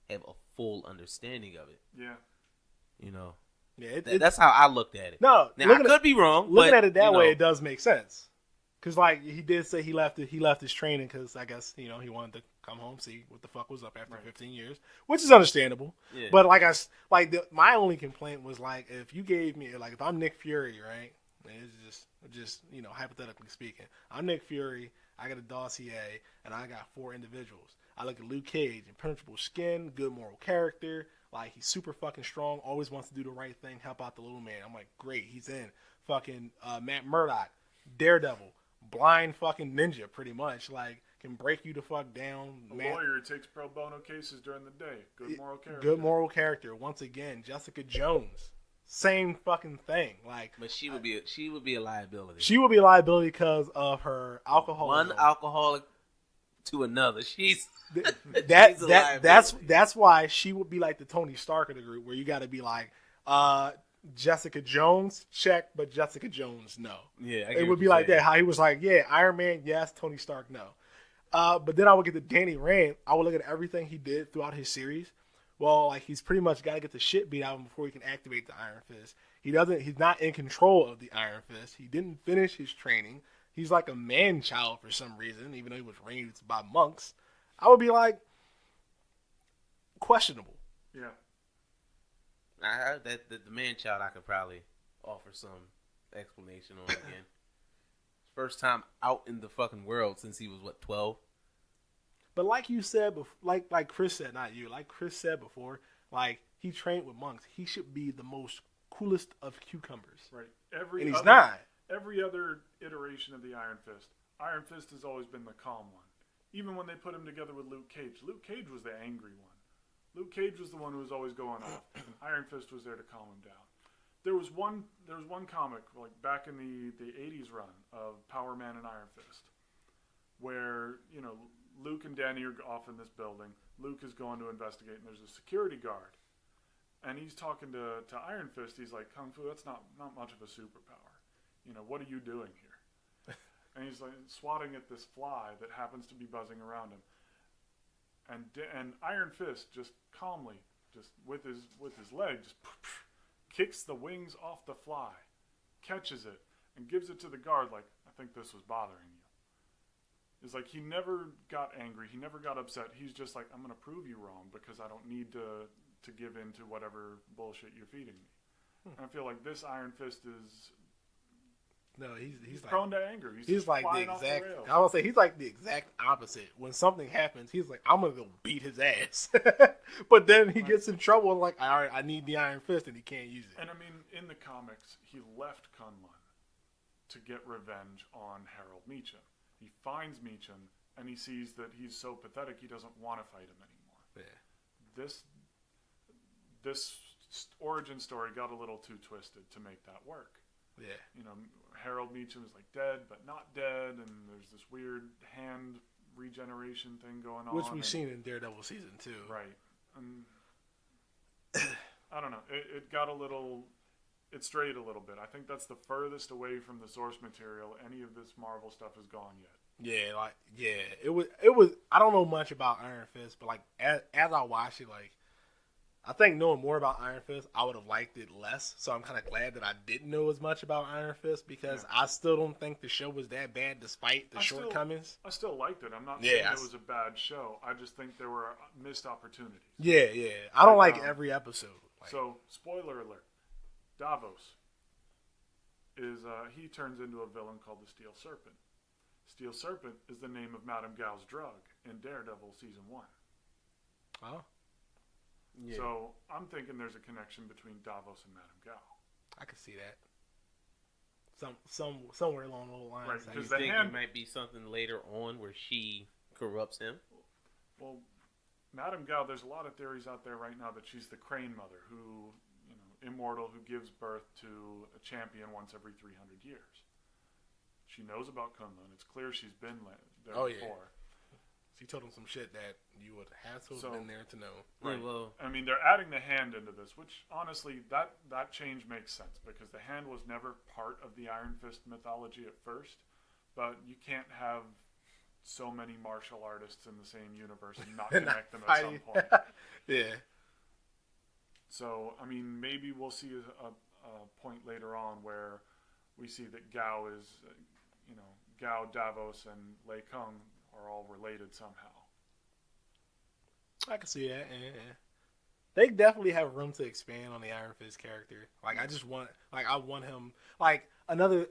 have a full understanding of it. Yeah. You know, Yeah, that's how I looked at it. no. Now, I could be wrong. Looking but, at it that you know, way, it does make sense. Because, like, he did say he left his training because, I guess, he wanted to come home, see what the fuck was up after Right. 15 years, which is understandable. Yeah. But, my only complaint was, like, if you gave me, like, if I'm Nick Fury, right? It's just hypothetically speaking, I'm Nick Fury. I got a dossier, and I got 4 individuals. I look at Luke Cage, impenetrable skin, good moral character. Like, he's super fucking strong, always wants to do the right thing, help out the little man. I'm like, great, he's in. Fucking Matt Murdock, Daredevil, blind fucking ninja, pretty much. Like, can break you the fuck down. A lawyer who takes pro bono cases during the day. Good moral character. Good moral character. Once again, Jessica Jones, same fucking thing. Like, but she would be a liability. she would be a liability because of her alcoholism. One alcoholic to another. She's That's why she would be like the Tony Stark of the group, where you got to be like, Jessica Jones, check, but Jessica Jones, no. Yeah, It would be like that. How he was like, yeah, Iron Man, yes, Tony Stark, no. But then I would get to Danny Rand. I would look at everything he did throughout his series. Well, like, he's pretty much got to get the shit beat out of him before he can activate the Iron Fist. He's not in control of the Iron Fist. He didn't finish his training. He's like a man-child for some reason, even though he was raised by monks. I would be like, questionable. Yeah. I heard that the man-child I could probably offer some explanation on again. First time out in the fucking world since he was, 12? But like you said, like Chris said, not you, like Chris said before, like, he trained with monks. He should be the most coolest of cucumbers. Right. And he's not. Every other iteration of the Iron Fist has always been the calm one. Even when they put him together with Luke Cage was the angry one. Luke Cage was the one who was always going off. Iron Fist was there to calm him down. There was one comic, like, back in the 80s run of Power Man and Iron Fist, where, Luke and Danny are off in this building. Luke is going to investigate, and there's a security guard. And he's talking to Iron Fist. He's like, Kung Fu, that's not much of a superpower. What are you doing here? And he's like swatting at this fly that happens to be buzzing around him. And Iron Fist just calmly, just with his leg, just kicks the wings off the fly, catches it, and gives it to the guard like, I think this was bothering you. It's like, he never got angry. He never got upset. He's just like, I'm going to prove you wrong because I don't need to give in to whatever bullshit you're feeding me. And I feel like this Iron Fist is No, he's like prone to anger. He's like the flying off the exact. rails. I would say he's like the exact opposite. When something happens, he's like, I'm gonna go beat his ass. But then he gets in trouble. Like, all right, I need the Iron Fist, and he can't use it. And I mean, in the comics, he left Kunlun to get revenge on Harold Meacham. He finds Meacham, and he sees that he's so pathetic he doesn't want to fight him anymore. Yeah. This origin story got a little too twisted to make that work. Yeah. You know, Harold Meacham is like dead but not dead, and there's this weird hand regeneration thing going on, Which we've seen in Daredevil season 2. Right. And I don't know. It got a little. It strayed a little bit. I think that's the furthest away from the source material any of this Marvel stuff has gone yet. Yeah, it was. I don't know much about Iron Fist, but like as I watched it, like I think knowing more about Iron Fist, I would have liked it less. So I'm kind of glad that I didn't know as much about Iron Fist because I still don't think the show was that bad despite the shortcomings. I still liked it. I'm not saying it was a bad show. I just think there were missed opportunities. Yeah. I don't like every episode. Like, so, spoiler alert. Davos is, he turns into a villain called the Steel Serpent. Steel Serpent is the name of Madame Gao's drug in Daredevil Season 1. Oh. Yeah. So, I'm thinking there's a connection between Davos and Madame Gao. I could see that. Somewhere along those lines. Right, because the hand might be something later on where she corrupts him. Well, Madame Gao, there's a lot of theories out there right now that she's the Crane Mother who, immortal, who gives birth to a champion once every 300 years. She knows about Kunlun. It's clear she's been there before. Yeah. She told him some shit that you would have to have been there to know. Right. Well, I mean, they're adding the hand into this, which honestly, that change makes sense because the hand was never part of the Iron Fist mythology at first. But you can't have so many martial artists in the same universe and not connect them at some point. Yeah. So, I mean, maybe we'll see a point later on where we see that Gao is, Gao, Davos, and Lei Kung are all related somehow. I can see that. Yeah. They definitely have room to expand on the Iron Fist character. Like, I want him. Like, another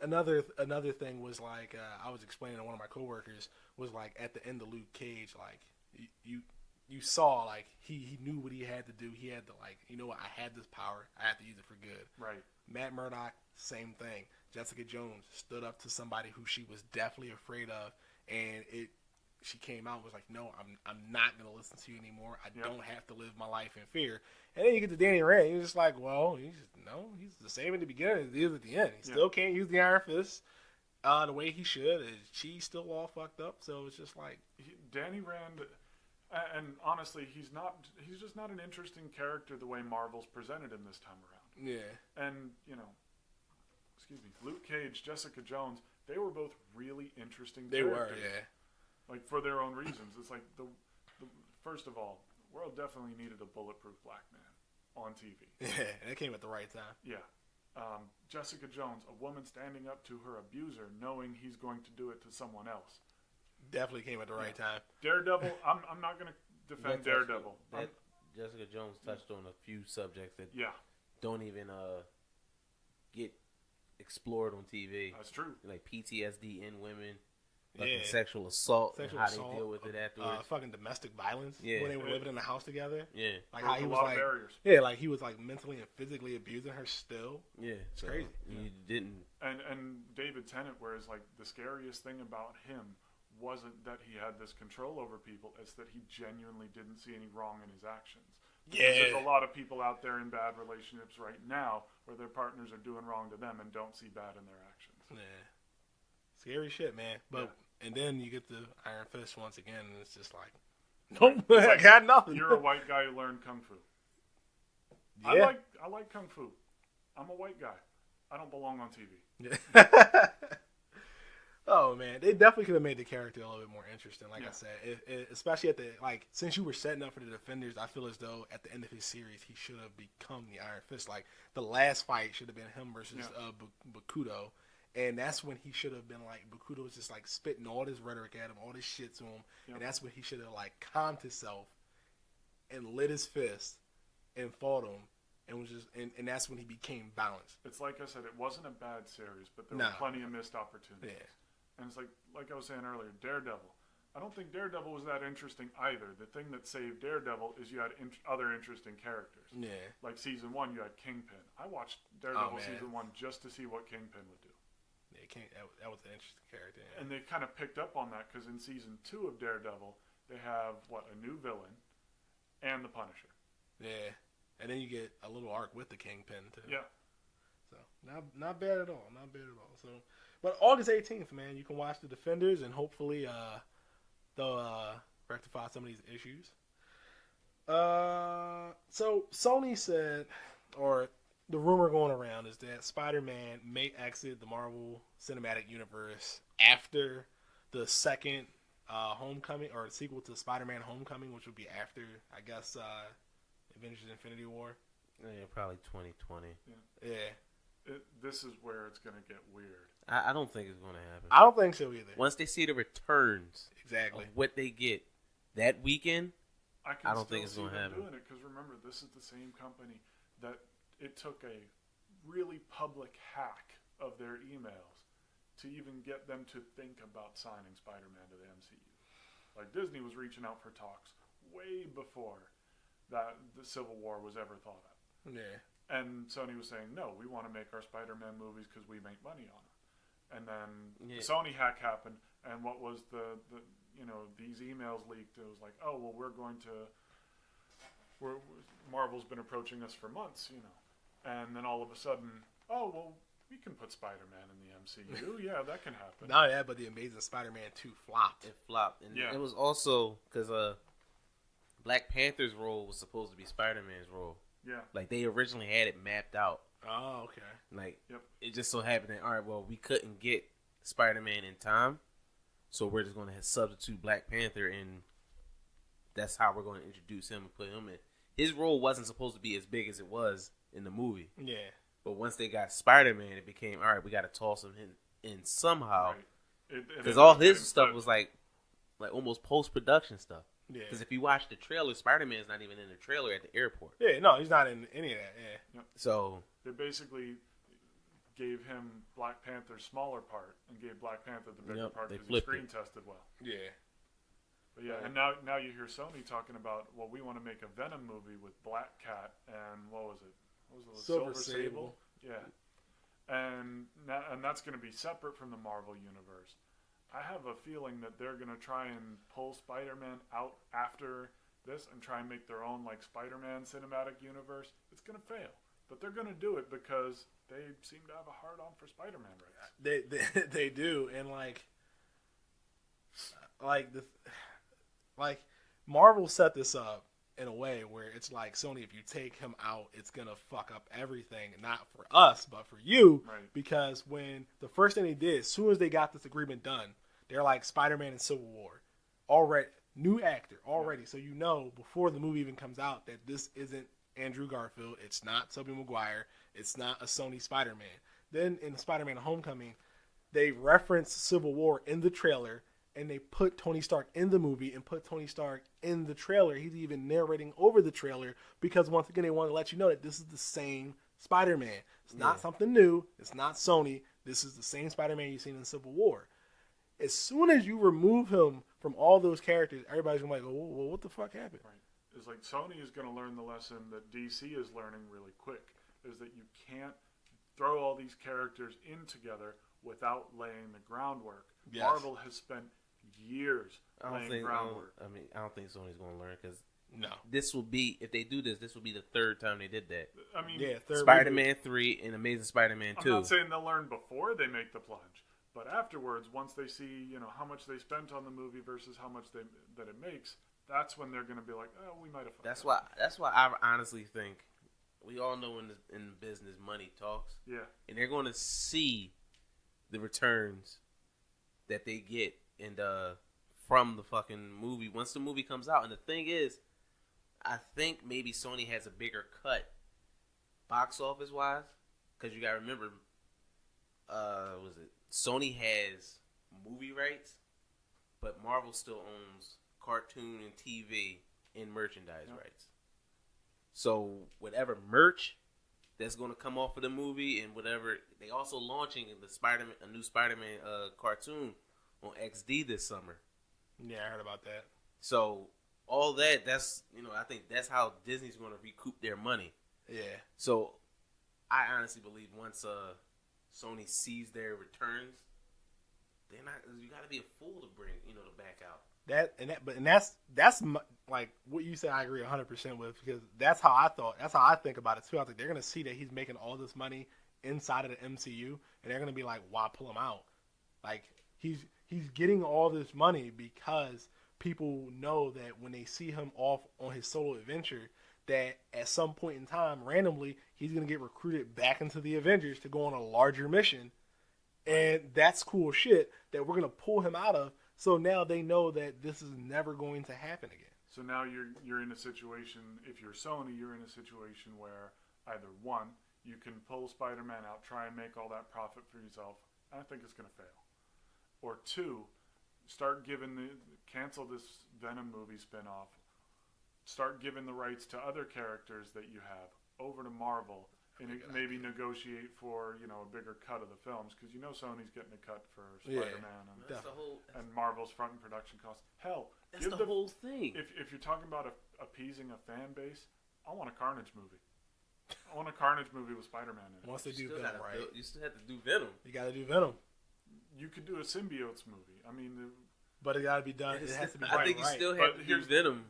thing was like I was explaining to one of my coworkers was like at the end of Luke Cage, like you saw like he knew what he had to do. He had to like, what, I had this power. I have to use it for good. Right. Matt Murdock, same thing. Jessica Jones stood up to somebody who she was definitely afraid of, and she came out and was like, no, I'm not going to listen to you anymore. I don't have to live my life in fear. And then you get to Danny Rand. You're just like, well, he's the same in the beginning as he is at the end. He still can't use the Iron Fist the way he should. She's still all fucked up. So it's just like Danny Rand, and honestly, he's just not an interesting character the way Marvel's presented him this time around. Yeah. And, Luke Cage, Jessica Jones, they were both really interesting characters. They were, yeah. Like, for their own reasons. It's like, the first of all, the world definitely needed a bulletproof black man on TV. Yeah, that came at the right time. Yeah. Jessica Jones, a woman standing up to her abuser, knowing he's going to do it to someone else. Definitely came at the right time. Daredevil, I'm not going to defend Daredevil. Jessica Jones touched on a few subjects that don't even get explored on TV. That's true. Like PTSD in women. Sexual assault, and how they deal with it afterwards. Fucking domestic violence when they were living in the house together. Yeah, like how he was like, barriers. Yeah, like he was like mentally and physically abusing her still. Yeah, it's crazy. You didn't. And David Tennant, whereas like the scariest thing about him wasn't that he had this control over people; it's that he genuinely didn't see any wrong in his actions. Because there's a lot of people out there in bad relationships right now where their partners are doing wrong to them and don't see bad in their actions. Yeah, scary shit, man. But. And then you get the Iron Fist once again, and it's just like, nope, I got nothing. You're a white guy who learned Kung Fu. Yeah. I like Kung Fu. I'm a white guy. I don't belong on TV. Yeah. Oh, man. They definitely could have made the character a little bit more interesting, like I said. Especially at the, like, since you were setting up for the Defenders, I feel as though at the end of his series, he should have become the Iron Fist. Like, the last fight should have been him versus Bakudo. And that's when he should have been like, Bakudo was just like spitting all this rhetoric at him, all this shit to him. Yep. And that's when he should have like calmed himself and lit his fist and fought him and was just and that's when he became balanced. It's like I said, it wasn't a bad series, but there No. were plenty of missed opportunities. Yeah. And it's like I was saying earlier, Daredevil. I don't think Daredevil was that interesting either. The thing that saved Daredevil is you had other interesting characters. Yeah. Like season 1, you had Kingpin. I watched Daredevil man. season 1 just to see what Kingpin would do. Yeah, that was an interesting character. Yeah. And they kind of picked up on that because in season 2 of Daredevil, they have a new villain and the Punisher. Yeah, and then you get a little arc with the Kingpin too. Yeah. So not bad at all. Not bad at all. So, but August 18th, man, you can watch The Defenders, and hopefully they'll rectify some of these issues. So Sony said, or the rumor going around is that Spider-Man may exit the Marvel Cinematic Universe after the second Homecoming, or sequel to Spider-Man Homecoming, which would be after, I guess, Avengers Infinity War. Yeah, probably 2020. Yeah. This is where it's going to get weird. I don't think it's going to happen. I don't think so either. Once they see the returns Exactly. of what they get that weekend, I don't think it's going gonna to happen. doing it because remember, this is the same company that it took a really public hack of their emails to even get them to think about signing Spider-Man to the MCU. Like Disney was reaching out for talks way before that the Civil War was ever thought of. Yeah. And Sony was saying, no, we want to make our Spider-Man movies because we make money on them. And then Yeah. the Sony hack happened, and what was the these emails leaked? It was like, oh, well, Marvel's been approaching us for months, And then all of a sudden, oh, well, we can put Spider-Man in the MCU. Yeah, that can happen. Not that, but the Amazing Spider-Man 2 flopped. it flopped. And Yeah. it was also because Black Panther's role was supposed to be Spider-Man's role. Yeah. Like, they originally had it mapped out. Oh, okay. Like, Yep. it just so happened that, all right, well, we couldn't get Spider-Man in time, so we're just going to substitute Black Panther, and that's how we're going to introduce him and put him in. His role wasn't supposed to be as big as it was in the movie. Yeah. But once they got Spider-Man, it became, all right, we got to toss him in somehow. Right. Because all his stuff was like almost post-production stuff. Yeah. Because if you watch the trailer, Spider-Man's not even in the trailer at the airport. Yeah, no, he's not in any of that. Yeah. So They basically gave him Black Panther's smaller part and gave Black Panther the bigger Yep, part they because he flipped screen it. tested well. Yeah. But yeah, Right. and now you hear Sony talking about, well, we want to make a Venom movie with Black Cat and what was it? Silver Sable. Yeah, and that's going to be separate from the Marvel universe. I have a feeling that they're going to try and pull Spider-Man out after this and try and make their own like Spider-Man cinematic universe. It's going to fail, but they're going to do it because they seem to have a hard-on for Spider-Man rights. They do, and like Marvel set this up in a way where it's like, Sony, if you take him out, it's gonna fuck up everything, not for us but for you. Right. Because when the first thing they did, as soon as they got this agreement done, they're like, Spider-Man and Civil War already, new actor already, so you know before the movie even comes out that this isn't Andrew Garfield, it's not Tobey Maguire, it's not a Sony Spider-Man. Then in Spider-Man Homecoming, they reference Civil War in the trailer, and they put Tony Stark in the movie and put Tony Stark in the trailer. He's even narrating over the trailer because, once again, they want to let you know that this is the same Spider-Man. It's not something new. It's not Sony. This is the same Spider-Man you've seen in Civil War. As soon as you remove him from all those characters, everybody's going to be like, well, what the fuck happened? Right. It's like Sony is going to learn the lesson that DC is learning really quick, is that you can't throw all these characters in together without laying the groundwork. Yes. Marvel has spent years I don't laying think groundwork. I don't think Sony's going to learn because No. this will be, if they do this will be the third time they did that. I mean, Yeah, third Spider-Man 3 and Amazing Spider-Man I'm 2. not saying they'll learn before they make the plunge, but afterwards, once they see how much they spent on the movie versus how much that it makes, that's when they're going to be like, oh, we might have. That's why I honestly think we all know in business money talks. Yeah. And they're going to see the returns that they get from the fucking movie once the movie comes out. And the thing is, I think maybe Sony has a bigger cut box office wise, because you got to remember, Sony has movie rights, but Marvel still owns cartoon and TV and merchandise rights. So whatever merch that's going to come off of the movie and whatever, they also launching a new Spider-Man cartoon on XD this summer. Yeah, I heard about that. So all that's I think that's how Disney's going to recoup their money. Yeah. So I honestly believe once Sony sees their returns, they're not. You got to be a fool to bring to back out. That's like what you said. I agree 100% with, because that's how I thought. That's how I think about it too. I think they're gonna see that he's making all this money inside of the MCU, and they're gonna be like, "Why pull him out?" Like he's getting all this money because people know that when they see him off on his solo adventure, that at some point in time, randomly, he's gonna get recruited back into the Avengers to go on a larger mission, and that's cool shit that we're gonna pull him out of. So now they know that this is never going to happen again. So now you're in a situation, if you're Sony, you're in a situation where either one, you can pull Spider-Man out, try and make all that profit for yourself. I think it's going to fail. Or two, cancel this Venom movie spinoff. Start giving the rights to other characters that you have over to Marvel, and maybe negotiate for a bigger cut of the films, because Sony's getting a cut for Spider-Man and Marvel's front and production costs. Hell, that's the whole thing. If you're talking about appeasing a fan base, I want a Carnage movie. I want a Carnage movie with Spider-Man in it. Once they do Venom, right? You still have to do Venom. You got to do Venom. You could do a symbiotes movie. I mean, but it got to be done. It has to be I think you still have to do Venom.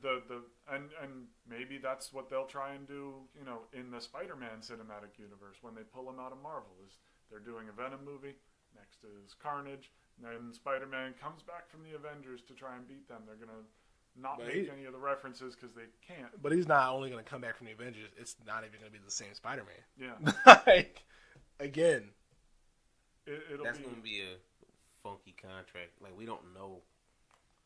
And maybe that's what they'll try and do, in the Spider-Man cinematic universe when they pull him out of Marvel. Is they're doing a Venom movie, next is Carnage, and then Spider-Man comes back from the Avengers to try and beat them. They're gonna not make any of the references because they can't. But he's not only gonna come back from the Avengers; it's not even gonna be the same Spider-Man. Yeah. Like again, that's gonna be a funky contract. Like we don't know.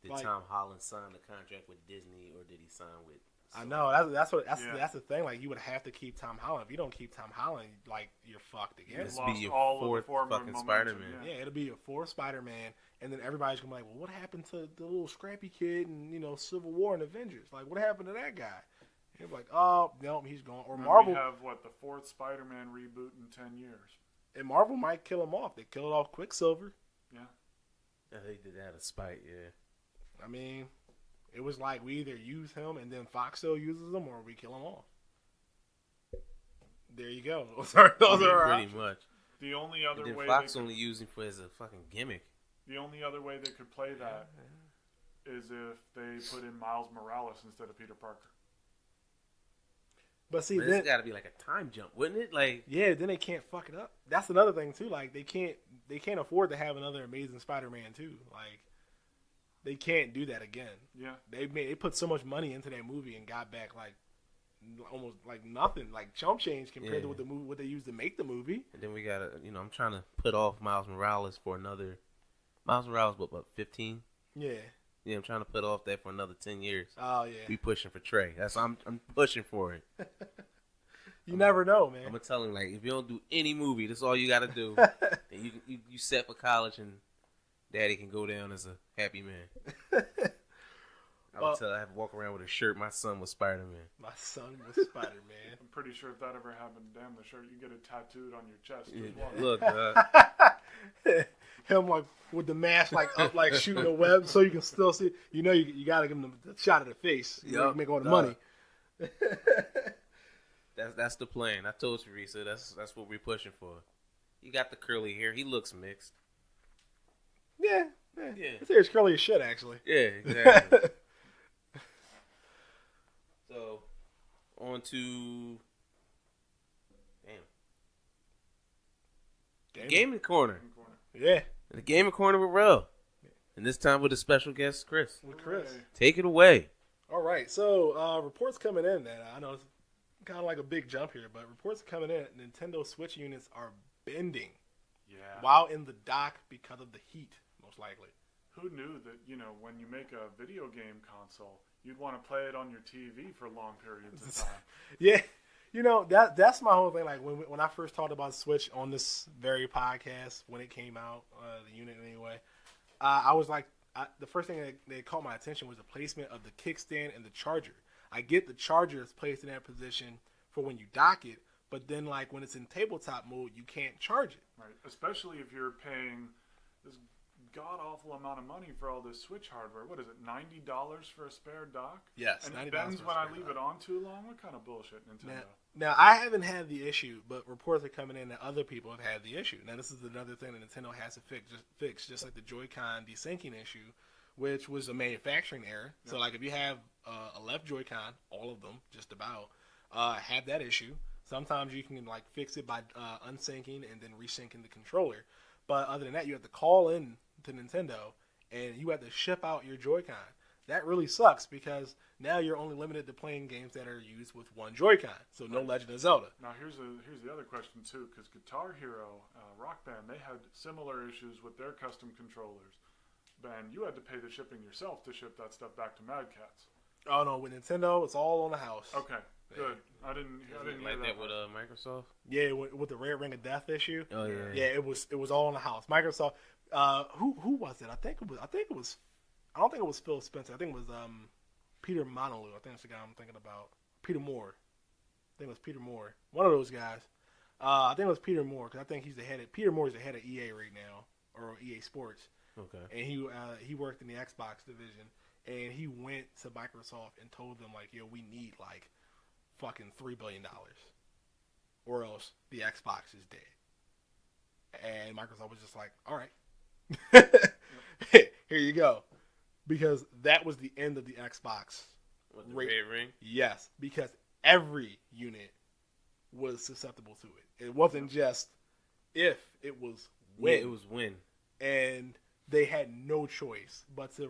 Did Tom Holland sign the contract with Disney, or did he sign with Sony? I know that's the thing. Like you would have to keep Tom Holland. If you don't keep Tom Holland, like you're fucked again. This be your fourth fucking Spider-Man. Yeah, it'll be your fourth Spider-Man, and then everybody's gonna be like, well, what happened to the little scrappy kid and Civil War and Avengers? Like, what happened to that guy? And you're like, oh no, he's gone. Or Marvel we have the fourth Spider-Man reboot in 10 years. And Marvel might kill him off. They killed off Quicksilver. Yeah. Yeah, they did that out of spite. Yeah. I mean, it was like we either use him and then Fox still uses him, or we kill him off. There you go. Those are pretty much. The only other way Fox only used him for as a fucking gimmick. The only other way they could play that is if they put in Miles Morales instead of Peter Parker. But see, it's got to be like a time jump, wouldn't it? Like, yeah, then they can't fuck it up. That's another thing too. Like they can't afford to have another Amazing Spider-Man too. Like. They can't do that again. Yeah, they put so much money into that movie and got back like almost like nothing, like chump change compared to what they used to make the movie. And then we gotta, I'm trying to put off Miles Morales for another. Miles Morales, what 15? Yeah. Yeah, I'm trying to put off that for another 10 years. Oh yeah. We pushing for Trey. I'm pushing for it. You never know, man. I'm gonna tell him like if you don't do any movie, that's all you gotta do. Then you set for college and. Daddy can go down as a happy man. I have to walk around with a shirt. My son was Spider-Man. My son was Spider-Man. I'm pretty sure if that ever happened, damn the shirt, you get it tattooed on your chest. Yeah. Look, him like with the mask like up, like shooting a web, so you can still see. You got to give him the shot of the face. You make all the money. That's the plan. I told Teresa that's what we're pushing for. You got the curly hair. He looks mixed. Yeah. His hair's curly as shit, actually. Yeah, exactly. So, on to Gaming Corner. Yeah. The Gaming Corner with Rel. And this time with a special guest, Chris. With Chris. Take it away. All right. So, reports coming in that I know it's kind of like a big jump here, but reports coming in that Nintendo Switch units are bending. Yeah. While in the dock because of the heat, most likely. Who knew that, when you make a video game console, you'd want to play it on your TV for long periods of time. Yeah. That's my whole thing. Like, when I first talked about Switch on this very podcast, when it came out, the unit anyway, I was like, the first thing that caught my attention was the placement of the kickstand and the charger. I get the charger is placed in that position for when you dock it, but then like when it's in tabletop mode, you can't charge it. Right, especially if you're paying this god-awful amount of money for all this Switch hardware. What is it, $90 for a spare dock? Yes, and $90 it bends for a when I spare leave dock. it on too long? What kind of bullshit, Nintendo? Now, I haven't had the issue, but reports are coming in that other people have had the issue. Now, this is another thing that Nintendo has to fix just like the Joy-Con desyncing issue, which was a manufacturing error. Yeah. So, like, if you have a left Joy-Con, all of them, just about, have that issue. Sometimes you can, like, fix it by unsyncing and then resyncing the controller. But other than that, you have to call in to Nintendo, and you have to ship out your Joy-Con. That really sucks because now you're only limited to playing games that are used with one Joy-Con. So no Legend of Zelda. Now here's the other question too, because Guitar Hero, Rock Band, they had similar issues with their custom controllers. And you had to pay the shipping yourself to ship that stuff back to Mad Catz. Oh no, with Nintendo, it's all on the house. Okay, good. I didn't hear like that with Microsoft. Yeah, with the Red Ring of Death issue. Oh yeah. Yeah, it was all in the house. Microsoft. Who was it? I don't think it was Phil Spencer. I think it was Peter Monolou. I think that's the guy I'm thinking about. Peter Moore. I think it was Peter Moore. One of those guys. I think it was Peter Moore because I think Peter Moore is the head of EA right now, or EA Sports. Okay. And he worked in the Xbox division, and he went to Microsoft and told them like, yo, we need like fucking $3 billion, or else the Xbox is dead. And Microsoft was just like, all right, here you go. Because that was the end of the Xbox. With the red ring? Yes, because every unit was susceptible to it. It wasn't just if, it was when. Yeah, it was when. And they had no choice but to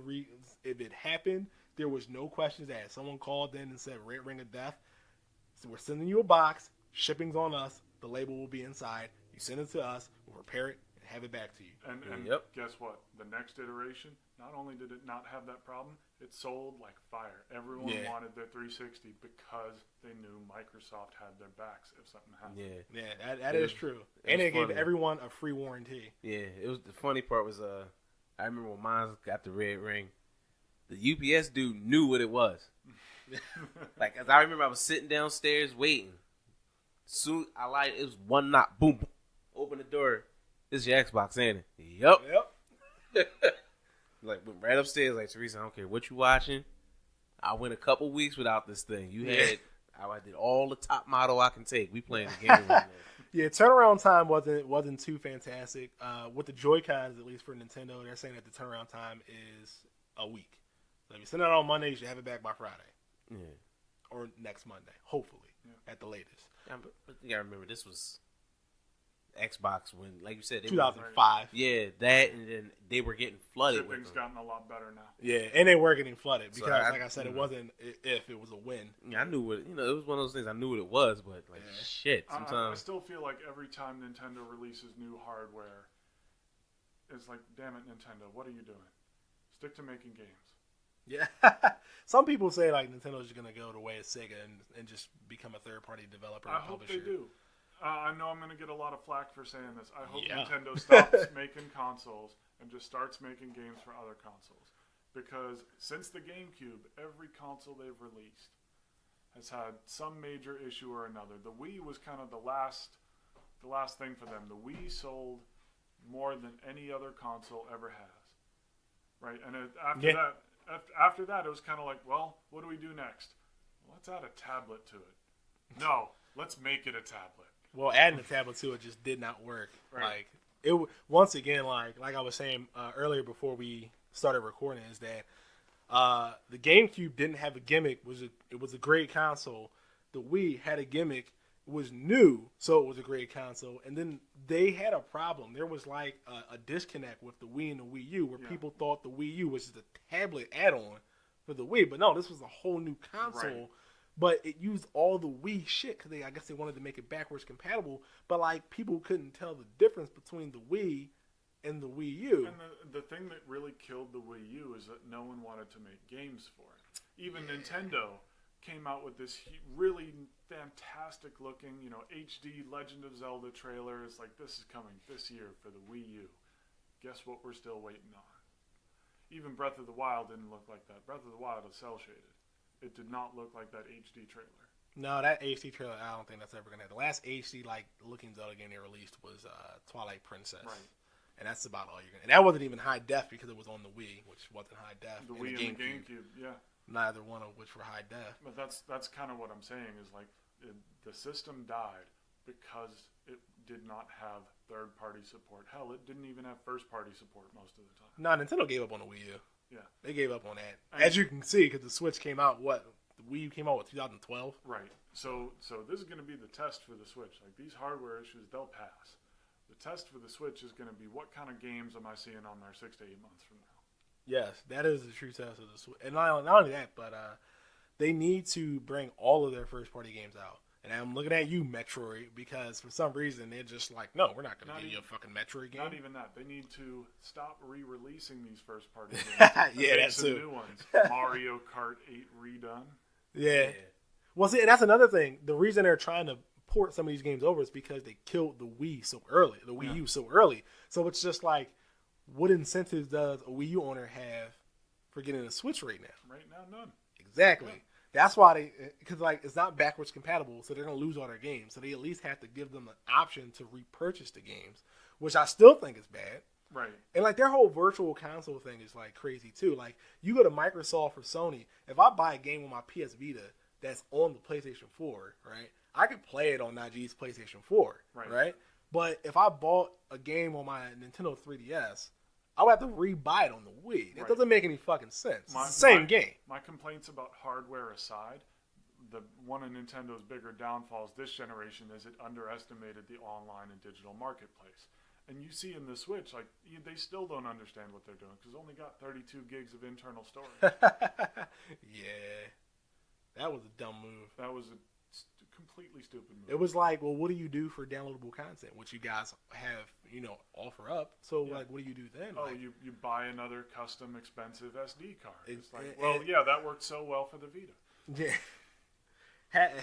if it happened, there was no questions asked. Someone called in and said, Red Ring of Death. So we're sending you a box. Shipping's on us. The label will be inside. You send it to us. We'll repair it and have it back to you. And guess what? The next iteration, not only did it not have that problem, it sold like fire. Everyone wanted their 360 because they knew Microsoft had their backs if something happened. Yeah, that is true. And they gave everyone a free warranty. Yeah, it was. The funny part was, I remember when mine got the red ring, the UPS dude knew what it was. Like, as I remember, I was sitting downstairs waiting. Soon I lied. It was one knock. Boom. Open the door. This is your Xbox, ain't it? Yep. Like, went right upstairs. Like, Teresa, I don't care what you watching. I went a couple weeks without this thing. I did all the top model I can take. We playing the game right now. Yeah, turnaround time wasn't too fantastic. With the Joy-Cons, at least for Nintendo, they're saying that the turnaround time is a week. So if you send it out on Monday, you should have it back by Friday. Yeah. Or next Monday, hopefully, at the latest. Yeah, but you gotta remember, this was Xbox when, like you said, 2005. Yeah, that, and then they were getting flooded. Shipping's gotten a lot better now. Yeah, and they were getting flooded because, So like I said, it wasn't if, it was a win. Yeah, I knew what, it was one of those things. I knew what it was, but like shit, sometimes I still feel like every time Nintendo releases new hardware, it's like, damn it, Nintendo, what are you doing? Stick to making games. Yeah, some people say like Nintendo's just gonna go the way of Sega and just become a third-party developer. I and hope publisher. they do. I know I'm going to get a lot of flack for saying this. I hope Yeah. Nintendo stops making consoles and just starts making games for other consoles. Because since the GameCube, every console they've released has had some major issue or another. The Wii was kind of the last thing for them. The Wii sold more than any other console ever has. Right? And after that, it was kind of like, well, what do we do next? Well, let's add a tablet to it. No, let's make it a tablet. Well, adding the tablet to it just did not work. Right. Like it once again, like I was saying earlier before we started recording, is that the GameCube didn't have a gimmick. It was a great console. The Wii had a gimmick. It was new, so it was a great console. And then they had a problem. There was like a disconnect with the Wii and the Wii U, where people thought the Wii U was just a tablet add-on for the Wii, but no, this was a whole new console. Right. But it used all the Wii shit because I guess they wanted to make it backwards compatible. But like people couldn't tell the difference between the Wii and the Wii U. And the thing that really killed the Wii U is that no one wanted to make games for it. Even Nintendo came out with this really fantastic looking, HD Legend of Zelda trailer. It's like, this is coming this year for the Wii U. Guess what we're still waiting on? Even Breath of the Wild didn't look like that. Breath of the Wild is cel shaded. it did not look like that HD trailer. No, that HD trailer, I don't think that's ever gonna happen. The last HD looking Zelda game they released was Twilight Princess. Right. And that's about all you're gonna. And that wasn't even high def because it was on the Wii, which wasn't high def. The Wii and the GameCube, yeah. Neither one of which were high def. But that's kind of what I'm saying is like the system died because it did not have third-party support. Hell, it didn't even have first-party support most of the time. No, Nintendo gave up on the Wii U. Yeah. They gave up on that. As you can see, because the Switch came out, the Wii U came out, 2012? Right. So this is going to be the test for the Switch. Like, these hardware issues, they'll pass. The test for the Switch is going to be what kind of games am I seeing on there 6 to 8 months from now? Yes, that is the true test of the Switch. And not only that, but they need to bring all of their first-party games out. And I'm looking at you, Metroid, because for some reason they're just like, no, we're not going to give you a fucking Metroid game. Not even that. They need to stop re-releasing these first-party games. Yeah, that's some too. New ones. Mario Kart 8 redone. Yeah. Well, see, and that's another thing. The reason they're trying to port some of these games over is because they killed the Wii so early, the Wii U so early. So it's just like, what incentives does a Wii U owner have for getting a Switch right now? Right now, none. Exactly. Yeah. That's why because it's not backwards compatible, so they're going to lose all their games. So they at least have to give them an option to repurchase the games, which I still think is bad. Right. And their whole virtual console thing is crazy too. You go to Microsoft or Sony, if I buy a game on my PS Vita that's on the PlayStation 4, right, I could play it on Najeeb's PlayStation 4, right? But if I bought a game on my Nintendo 3DS, I would have to re-buy it on the Wii. It doesn't make any fucking sense. It's the same game. My complaints about hardware aside, one of Nintendo's bigger downfalls this generation is it underestimated the online and digital marketplace. And you see in the Switch, they still don't understand what they're doing because it's only got 32 gigs of internal storage. Yeah. That was a dumb move. That was a completely stupid move. It was like, well, what do you do for downloadable content, which you guys have, offer up? So, what do you do then? Oh, you buy another custom expensive SD card. It's that worked so well for the Vita. Yeah.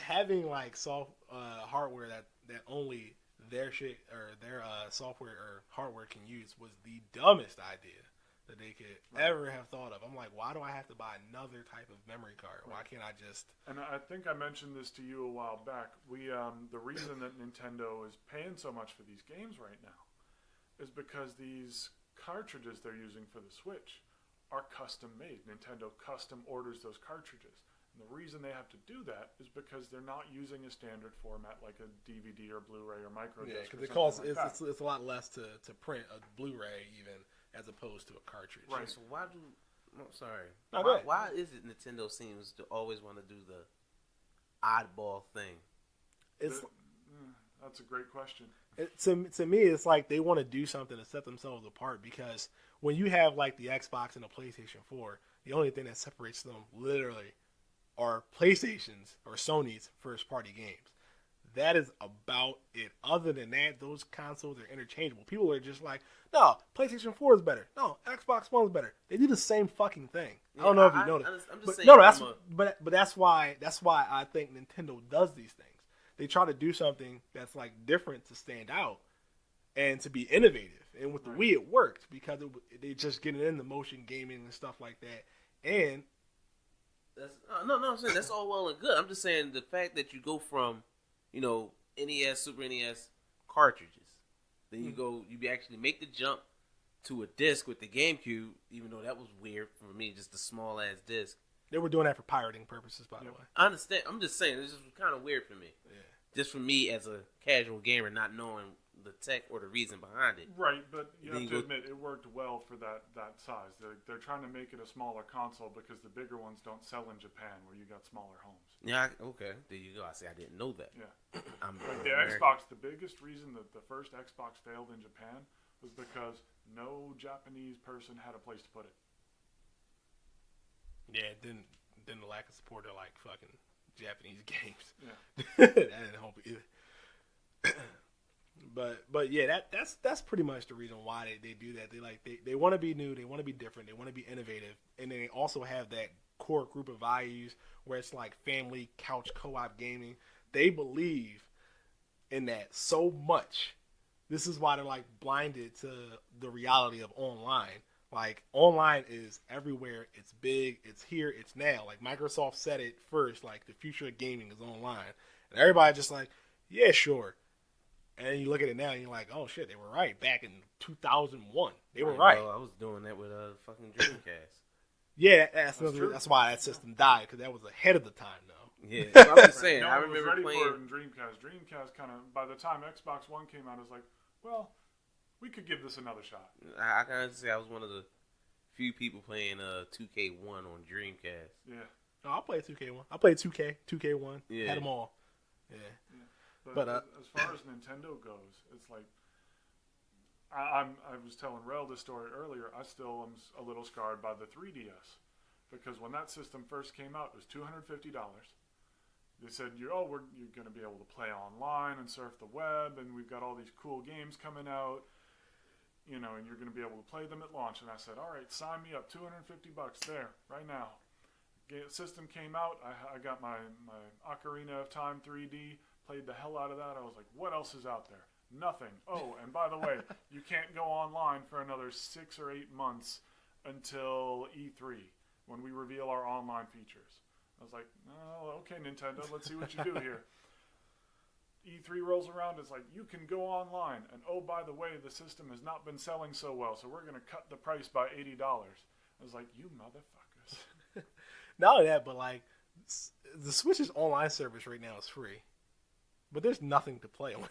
Having soft hardware that only their shit or their software or hardware can use was the dumbest idea that they could ever have thought of. I'm like, why do I have to buy another type of memory card? Why can't I just... And I think I mentioned this to you a while back. The reason that Nintendo is paying so much for these games right now is because these cartridges they're using for the Switch are custom made. Nintendo custom orders those cartridges. And the reason they have to do that is because they're not using a standard format like a DVD or Blu-ray or microdisc. Yeah, because it's a lot less to print a Blu-ray even as opposed to a cartridge. Right. So why do... I'm sorry. No, why is it Nintendo seems to always want to do the oddball thing? That's a great question. To me, it's like they want to do something to set themselves apart because when you have the Xbox and the PlayStation 4, the only thing that separates them literally are PlayStation's or Sony's first-party games. That is about it. Other than that, those consoles are interchangeable. People are just like, no, PlayStation 4 is better. No, Xbox One is better. They do the same fucking thing. Yeah, I don't know if you noticed. I'm just saying. No, but that's why I think Nintendo does these things. They try to do something that's different to stand out and to be innovative. And with the Wii, it worked because they just getting into motion gaming and stuff like that. And I'm saying that's all well and good. I'm just saying the fact that you go from NES, Super NES cartridges. Then you actually make the jump to a disc with the GameCube, even though that was weird for me, just a small ass disc. They were doing that for pirating purposes, by the way. I understand. I'm just saying, it's just kind of weird for me. Yeah. Just for me as a casual gamer, not knowing the tech or the reason behind it. Right, but you have to admit, it worked well for that size. They're trying to make it a smaller console because the bigger ones don't sell in Japan, where you got smaller homes. Yeah, okay. There you go. I didn't know that. Yeah. The Xbox, the biggest reason that the first Xbox failed in Japan was because no Japanese person had a place to put it. Yeah, then the lack of support of fucking Japanese games. Yeah. That didn't help either. But yeah, that's pretty much the reason why they do that. They want to be new, they want to be different, they want to be innovative, and then they also have that core group of values where it's family couch co-op gaming. They believe in that so much. This is why they're blinded to the reality of online. Like, online is everywhere. It's big. It's here. It's now. Like, Microsoft said it first. Like, the future of gaming is online. And everybody just like, yeah, sure. And then you look at it now and you're like, oh, shit, they were right. Back in 2001. They were right. Well, I was doing that with fucking Dreamcast. Yeah, that's why that system died, because that was ahead of the time, though. Yeah, so I'm just saying. No I one was remember ready playing. for it in Dreamcast. Dreamcast kind of, by the time Xbox One came out, it was like, well, we could give this another shot. I kind of say I was one of the few people playing 2K1 on Dreamcast. Yeah. No, I played 2K1. I played 2K, 2K1. Yeah. Had them all. Yeah. But as far as Nintendo goes, it's like, I was telling Rel this story earlier. I still am a little scarred by the 3DS, because when that system first came out, it was $250. They said, you're going to be able to play online and surf the web, and we've got all these cool games coming out, and you're going to be able to play them at launch. And I said, all right, sign me up, $250 there, right now. System came out, I got my Ocarina of Time 3D, played the hell out of that. I was like, what else is out there? Nothing. Oh, and by the way, you can't go online for another 6 or 8 months until E3, when we reveal our online features. I was like, oh, okay, Nintendo, let's see what you do here. E3 rolls around, it's like, you can go online, and oh, by the way, the system has not been selling so well, so we're going to cut the price by $80. I was like, you motherfuckers. Not only that, but like, the Switch's online service right now is free, but there's nothing to play on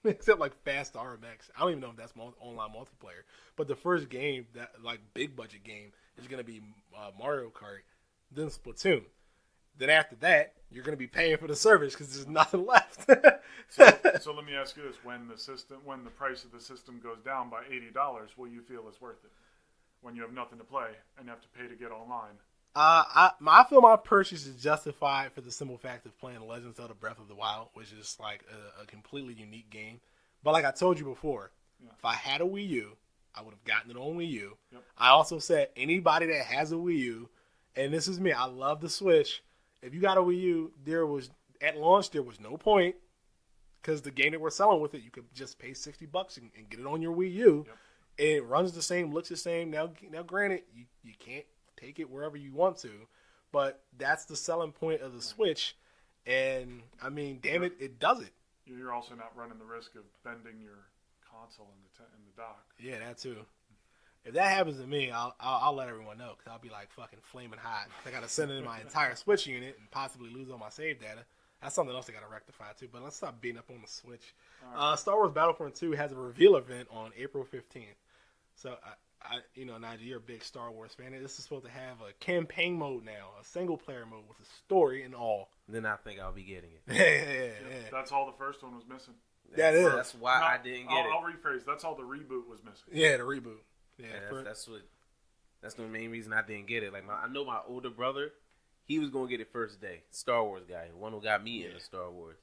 except like Fast RMX. I don't even know if that's online multiplayer, but the first game, that like big budget game, is going to be Mario Kart, then Splatoon. Then after that, you're going to be paying for the service because there's nothing left. So let me ask you this: when the price of the system goes down by $80, will you feel it's worth it? When you have nothing to play and you have to pay to get online. I feel my purchase is justified for the simple fact of playing Legend of Zelda Breath of the Wild, which is like a completely unique game. But like I told you before, if I had a Wii U, I would have gotten it on Wii U. Yep. I also said anybody that has a Wii U, and this is me, I love the Switch. If you got a Wii U, at launch there was no point, because the game that we're selling with it, you could just pay $60 and get it on your Wii U. Yep. And it runs the same, looks the same. Now granted, you can't take it wherever you want to, but that's the selling point of the Switch. And I mean, damn it, it does it. You're also not running the risk of bending your console in the dock. Yeah, that too. If that happens to me, I'll let everyone know, because I'll be like fucking flaming hot. I got to send in my entire Switch unit and possibly lose all my save data. That's something else I got to rectify too. But let's stop beating up on the Switch. Right. Star Wars Battlefront 2 has a reveal event on April 15th. So Nigel, you're a big Star Wars fan. This is supposed to have a campaign mode now, a single player mode with a story and all. Then I think I'll be getting it. Yeah. That's all the first one was missing. That's why I didn't get it. I'll rephrase. That's all the reboot was missing. Yeah, the reboot. Yeah, that's the main reason I didn't get it. Like I know my older brother, he was gonna get it first day. Star Wars guy, the one who got me into Star Wars.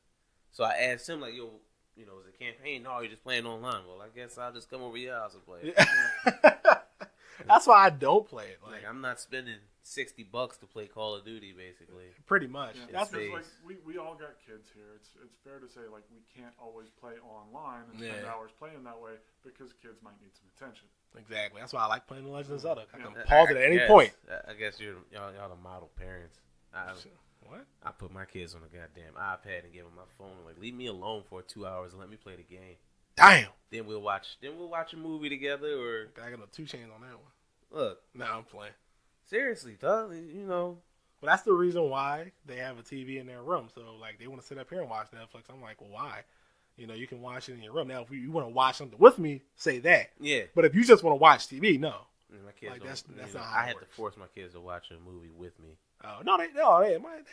So I asked him like, yo, is it a campaign? No, you're just playing online. Well, I guess I'll just come over your house and play it. Yeah. That's why I don't play it. Like I'm not spending $60 to play Call of Duty, basically. Pretty much. Yeah, that's just like we all got kids here. It's fair to say like we can't always play online and spend hours playing that way because kids might need some attention. Exactly. That's why I like playing The Legend of Zelda. I can pause it at any point. I guess y'all the model parents. What? I put my kids on a goddamn iPad and give them my phone. Like, leave me alone for 2 hours and let me play the game. Damn. Then we'll watch a movie together, or I got no 2 Chainz on that one. Look, I'm playing. Seriously, dog. Well, that's the reason why they have a TV in their room. So, like, they want to sit up here and watch Netflix. I'm like, well, why? You can watch it in your room. Now, if you want to watch something with me, say that. Yeah. But if you just want to watch TV, no. My kids like, that's not how I had to force my kids to watch a movie with me. Oh no, they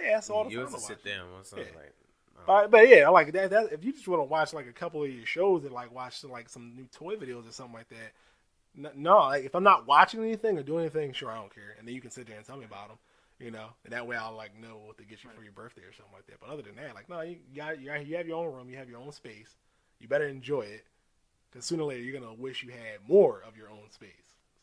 ask all the time. You have to sit down on something like. But yeah, like that. If you just want to watch like a couple of your shows and like watch like some new toy videos or something like that, no. Like if I'm not watching anything or doing anything, sure, I don't care. And then you can sit there and tell me about them, and that way I'll like know what to get you for your birthday or something like that. But other than that, like no, you have your own room, you have your own space. You better enjoy it, because sooner or later you're gonna wish you had more of your own space.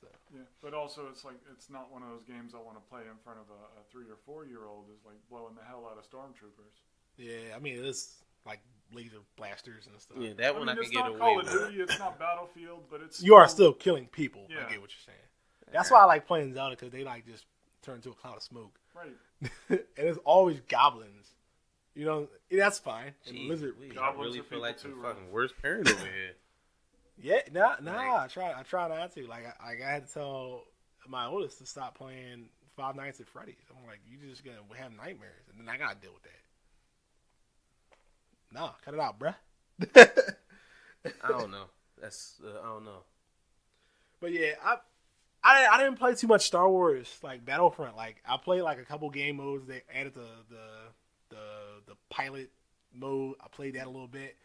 So. Yeah, but also it's like it's not one of those games I want to play in front of a 3 or 4 year old is like blowing the hell out of stormtroopers. Yeah, I mean it's like laser blasters and stuff. Yeah, that one I can get away with. It's not Call of Duty, it's not Battlefield, but it's you are still killing people. Yeah. I get what you're saying. That's why I like playing Zelda, because they like just turn into a cloud of smoke. Right. And it's always goblins. You know, that's fine. And Jeez, lizard. I really feel like the fucking worst parent over here. Yeah, I try not to. Like I had to tell my oldest to stop playing Five Nights at Freddy's. I'm like, you just gonna have nightmares, and then I gotta deal with that. Nah, cut it out, bruh. I don't know. I don't know. But yeah, I didn't play too much Star Wars like Battlefront. Like I played like a couple game modes. They added the pilot mode. I played that a little bit.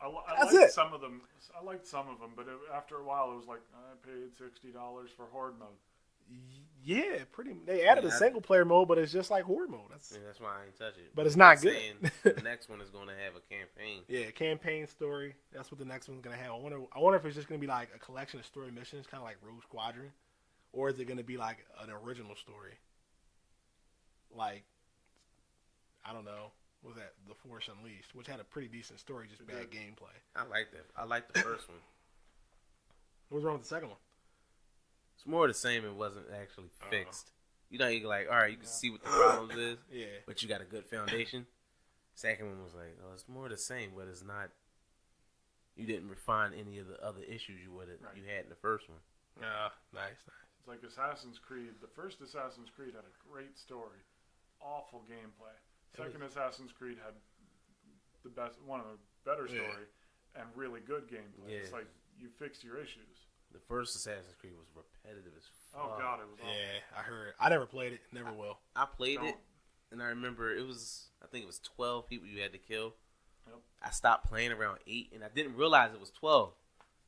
I liked some of them. I liked some of them, but after a while, it was like I paid $60 for Horde mode. Yeah, They added a single player mode, but it's just like Horde mode. That's why I ain't touch it. But it's not good. The next one is going to have a campaign. Yeah, campaign story. That's what the next one's going to have. I wonder if it's just going to be like a collection of story missions, kind of like Rogue Squadron, or is it going to be like an original story? Like, I don't know. What was that? The Force Unleashed, which had a pretty decent story, just bad gameplay. I like that. I like the first one. What was wrong with the second one? It's more the same. It wasn't actually fixed. You know, you're like, all right, you can see what the problems is, but you got a good foundation. Second one was like, oh, it's more the same, but it's not. You didn't refine any of the other issues you had in the first one. Nice. It's like Assassin's Creed. The first Assassin's Creed had a great story, awful gameplay. Second Assassin's Creed had one of the better story, and really good gameplay. Yeah. It's like you fixed your issues. The first Assassin's Creed was repetitive as fuck. Oh god, it was awful. Yeah, I heard. I never played it. Never will. I played it, and I remember I think it was 12 people you had to kill. Yep. I stopped playing around 8, and I didn't realize it was 12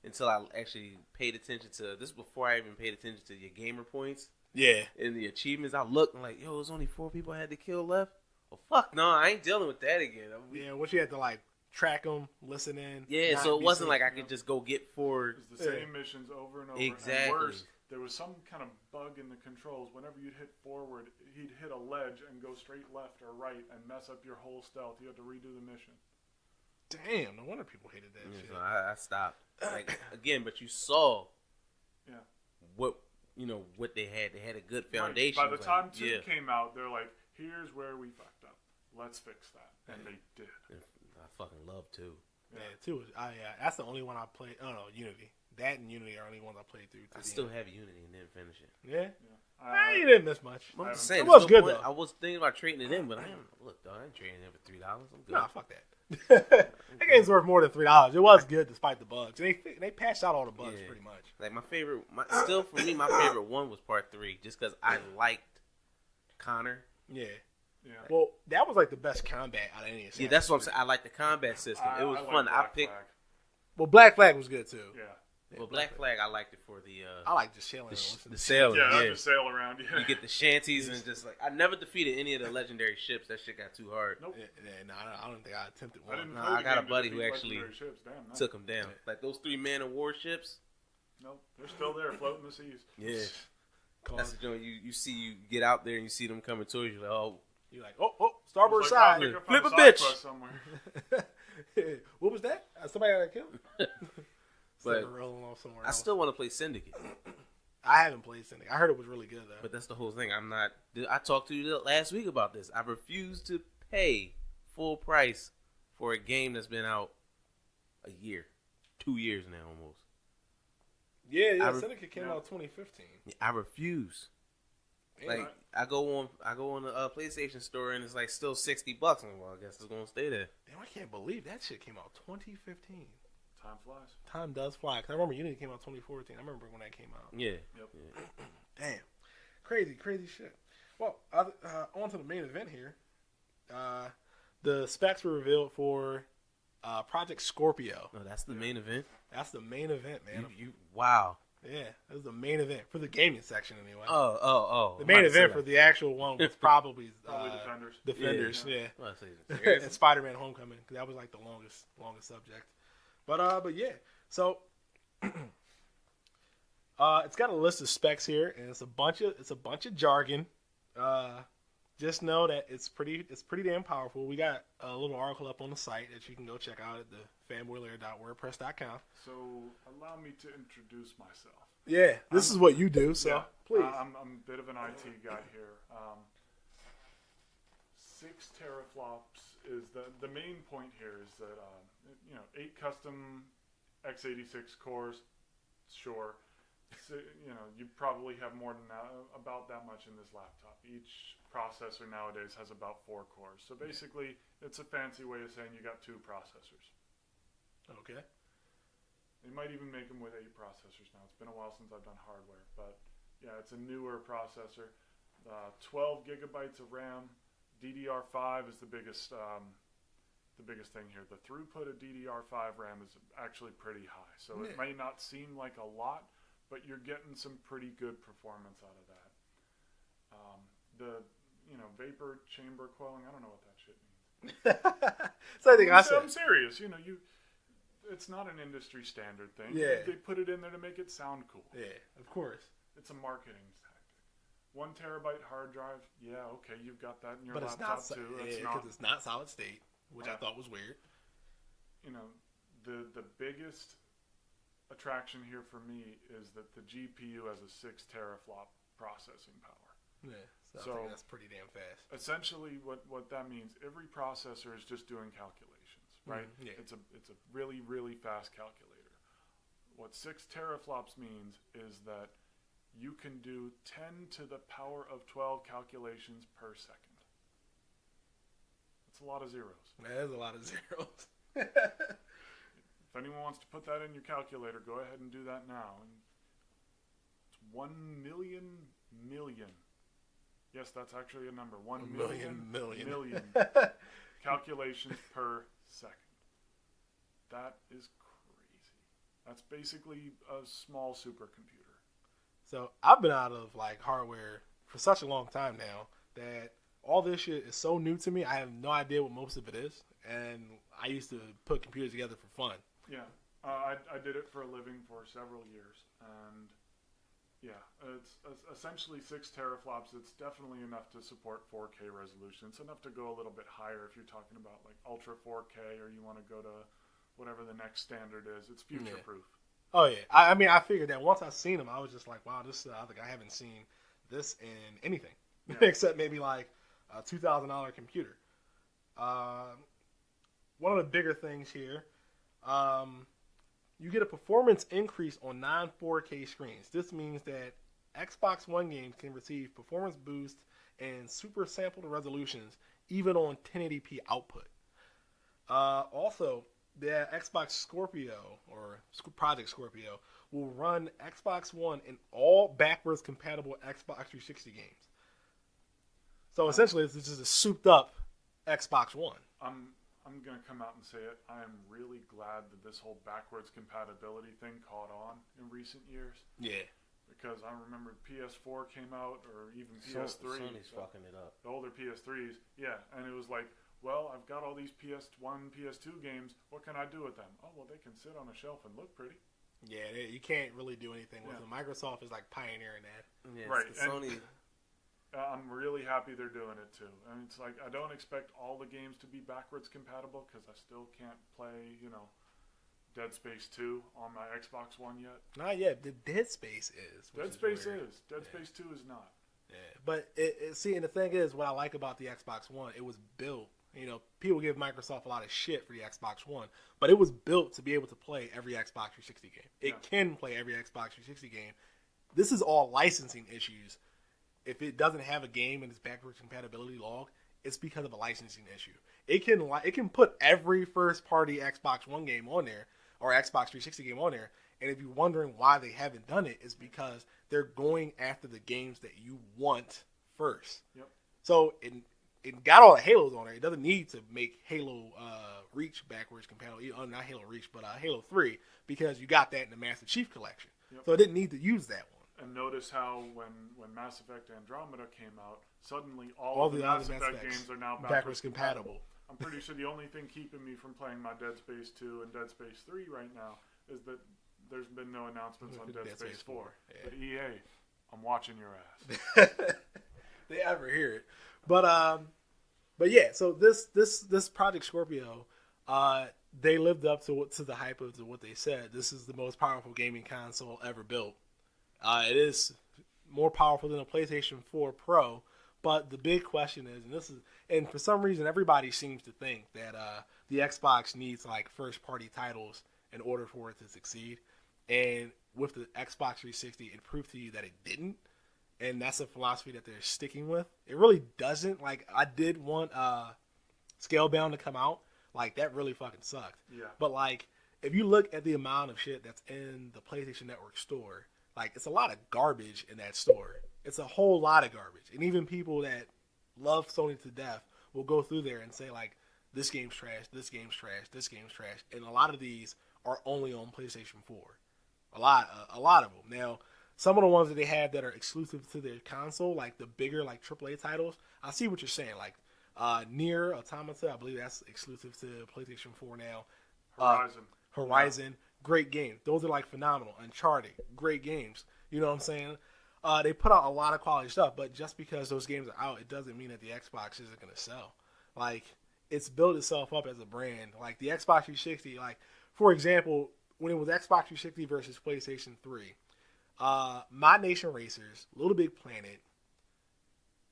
until I actually paid attention to this. Before I even paid attention to your gamer points. Yeah. And the achievements, I looked and like, yo, there's only 4 people I had to kill left. Well, fuck no, I ain't dealing with that again. Once you had to like track them, listen in. Yeah, so it wasn't like I could just go get 4. It was the same missions over and over. Exactly. And worse, there was some kind of bug in the controls. Whenever you'd hit forward, he'd hit a ledge and go straight left or right and mess up your whole stealth. You had to redo the mission. Damn, no wonder people hated that shit. So I stopped. Like again, but you saw what they had. They had a good foundation. By the time 2 came out, they're like, here's where we fucked up. Let's fix that. And they did. I fucking love 2. Yeah, 2 was. That's the only one I played. Oh no, Unity. That and Unity are the only ones I played through. I still have Unity and didn't finish it. Yeah. You didn't miss much. I'm just saying, it was good though. I was thinking about trading it in, but I ain't trading it for $3. I'm good. Nah, fuck that. That game's worth more than $3. It was good despite the bugs. They patched out all the bugs pretty much. Like my favorite one was part 3, just because I liked Connor. Yeah. Well, that was like the best combat out of any. Yeah, that's what I'm saying. I like the combat system. It was fun. I picked. Flag. Well, Black Flag was good too. Yeah. Well, Black Flag, I liked it for the. I like just sailing. The sailing. Yeah, I just sail around. Yeah. You get the shanties and just like I never defeated any of the legendary ships. That shit got too hard. Nope. No, I don't think I attempted one. I got a buddy who actually took them down. Like those 3 man of war ships. Nope, they're still there, floating the seas. Yeah. That's the joint. You get out there and you see them coming towards you. Like, oh. You're like, starboard side. Flip a bitch. What was that? Somebody got killed? But rolling off somewhere I still want to play Syndicate. I haven't played Syndicate. I heard it was really good though. But that's the whole thing. I talked to you last week about this. I refuse to pay full price for a game that's been out a year, 2 years now almost. Yeah. Syndicate came out in 2015. I refuse. Like I go on the PlayStation store and it's like still $60. And well, I guess it's gonna stay there. Damn, I can't believe that shit came out 2015. Time flies. Time does fly. Cause I remember Unity came out 2014. I remember when that came out. Yeah. Yep. Yeah. Damn, crazy shit. Well, on to the main event here. The specs were revealed for Project Scorpio. No, that's the main event. That's the main event, man. Wow. Yeah, that was the main event for the gaming section anyway. Oh. The main event for the actual one was probably Defenders. Defenders, yeah. Well, And Spider-Man: Homecoming, because that was like the longest subject. But yeah. So it's got a list of specs here, and it's a bunch of jargon. just know that it's pretty damn powerful. We got a little article up on the site that you can go check out at the fanboylair.wordpress.com. So allow me to introduce myself. Yeah, this is what you do, so Yeah, please. I'm a bit of an IT guy here. 6 teraflops is the main point here is that 8 custom x86 cores, sure. So, you probably have more than that, about that much in this laptop. Each processor nowadays has about 4 cores. So basically, it's a fancy way of saying you got 2 processors. Okay. They might even make them with 8 processors now. It's been a while since I've done hardware, but yeah, it's a newer processor. 12 gigabytes of RAM. DDR5 is the biggest thing here. The throughput of DDR5 RAM is actually pretty high, so it may not seem like a lot, but you're getting some pretty good performance out of that. Vapor chamber quelling, I don't know what that shit means. So I think I'm serious. It's not an industry standard thing. Yeah. They put it in there to make it sound cool. Yeah, of course. It's a marketing tactic. 1 terabyte hard drive, yeah, okay, you've got that in your But laptop it's not, too. because it's not solid state, which I thought was weird. The biggest attraction here for me is that the GPU has a 6 teraflop processing power. Yeah, so I think that's pretty damn fast. Essentially, what that means, every processor is just doing calculations, right? Yeah. It's a really, really fast calculator. What 6 teraflops means is that you can do 10 to the power of 12 calculations per second. That's a lot of zeros. That is a lot of zeros. If anyone wants to put that in your calculator, go ahead and do that now. And it's 1 million. Yes, that's actually a number. 1 million calculations per second. That is crazy. That's basically a small supercomputer. So I've been out of hardware for such a long time now that all this shit is so new to me. I have no idea what most of it is, and I used to put computers together for fun. Yeah, I did it for a living for several years, and yeah, it's essentially 6 teraflops. It's definitely enough to support 4K resolution. It's enough to go a little bit higher if you're talking about ultra 4K, or you want to go to whatever the next standard is. It's future proof. Oh yeah, I mean, I figured that once I seen them, I was just like, wow, this. I think I haven't seen this in anything except maybe a $2,000 computer. One of the bigger things here, you get a performance increase on non-4K screens. This means that Xbox One games can receive performance boosts and super sampled resolutions even on 1080p output. Also, the Xbox Scorpio or Project Scorpio will run Xbox One in all backwards compatible Xbox 360 games. So essentially, it's just a souped up Xbox One. I'm going to come out and say it. I am really glad that this whole backwards compatibility thing caught on in recent years. Yeah. Because I remember PS4 came out, or even PS3. Sony's fucking it up. The older PS3s, yeah. And it was like, well, I've got all these PS1, PS2 games. What can I do with them? Oh, well, they can sit on a shelf and look pretty. Yeah, you can't really do anything with them. Microsoft is pioneering that. Yeah, right. Sony. I'm really happy they're doing it too. And it's like, I don't expect all the games to be backwards compatible because I still can't play, Dead Space 2 on my Xbox One yet. Not yet. The Dead Space is. Dead Space is. Dead Space 2 is not. Yeah. But see, and the thing is, what I like about the Xbox One, it was built. People give Microsoft a lot of shit for the Xbox One, but it was built to be able to play every Xbox 360 game. It can play every Xbox 360 game. This is all licensing issues. If it doesn't have a game in its backwards compatibility log, it's because of a licensing issue. It can put every first party Xbox One game on there or Xbox 360 game on there, and if you're wondering why they haven't done it, it's because they're going after the games that you want first. Yep. So it got all the Halos on there. It doesn't need to make Halo Reach backwards compatible. Not Halo Reach, but Halo 3, because you got that in the Master Chief Collection. Yep. So it didn't need to use that one. And notice how when Mass Effect Andromeda came out, suddenly all the Mass Effect games are now backwards compatible. I'm pretty sure the only thing keeping me from playing my Dead Space 2 and Dead Space 3 right now is that there's been no announcements on Dead Space 4. Yeah. But EA, I'm watching your ass. they ever hear it. But yeah, so this Project Scorpio, they lived up to the hype of what they said. This is the most powerful gaming console ever built. It is more powerful than a PlayStation 4 Pro, but the big question is, and for some reason everybody seems to think that the Xbox needs like first party titles in order for it to succeed. And with the Xbox 360, it proved to you that it didn't. And that's a philosophy that they're sticking with. It really doesn't. Like, I did want Scalebound to come out. Like, that really fucking sucked. Yeah. But, like, if you look at the amount of shit that's in the PlayStation Network store, like, it's a lot of garbage in that store. It's a whole lot of garbage. And even people that love Sony to death will go through there and say, like, this game's trash, this game's trash, this game's trash. And a lot of these are only on PlayStation 4. A lot of them. Now, some of the ones that they have that are exclusive to their console, like the bigger, like AAA titles, I see what you're saying. Like Nier Automata, I believe that's exclusive to PlayStation 4 now. Horizon, great game. Those are like phenomenal. Uncharted, great games. You know what I'm saying? They put out a lot of quality stuff, but just because those games are out, it doesn't mean that the Xbox isn't going to sell. Like, it's built itself up as a brand. Like the Xbox 360, like, for example, when it was Xbox 360 versus PlayStation 3, My Nation Racers, Little Big Planet,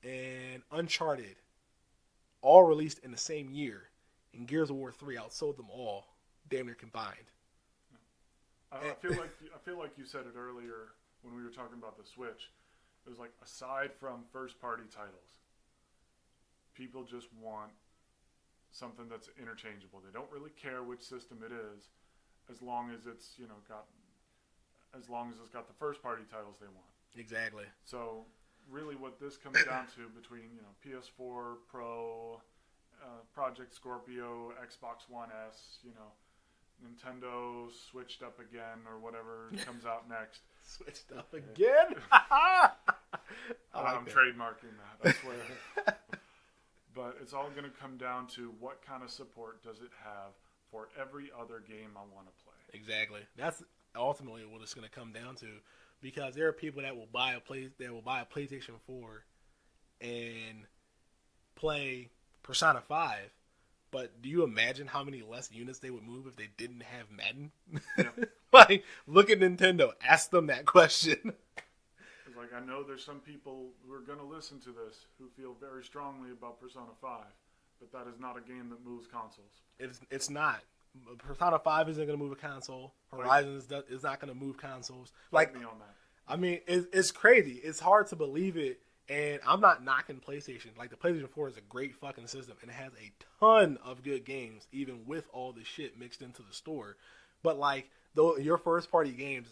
and Uncharted all released in the same year, and Gears of War 3 outsold them all, damn near combined. I feel like you said it earlier when we were talking about the Switch. It was like, aside from first-party titles, people just want something that's interchangeable. They don't really care which system it is, as long as it's got the first-party titles they want. Exactly. So really, what this comes down to between PS4 Pro, Project Scorpio, Xbox One S, Nintendo switched up again or whatever comes out next. Switched up again? I'm trademarking that, I swear. But it's all going to come down to what kind of support does it have for every other game I want to play. Exactly. That's ultimately what it's going to come down to, because there are people that will buy a PlayStation 4 and play Persona 5. But do you imagine how many less units they would move if they didn't have Madden? Yeah. Like, look at Nintendo. Ask them that question. It's like, I know there's some people who are going to listen to this who feel very strongly about Persona 5, but that is not a game that moves consoles. It's not. Persona 5 isn't going to move a console. Horizon is not going to move consoles. Like me on that. I mean, it's crazy. It's hard to believe it. And I'm not knocking PlayStation. Like, the PlayStation 4 is a great fucking system, and it has a ton of good games, even with all the shit mixed into the store. But, like, though your first-party games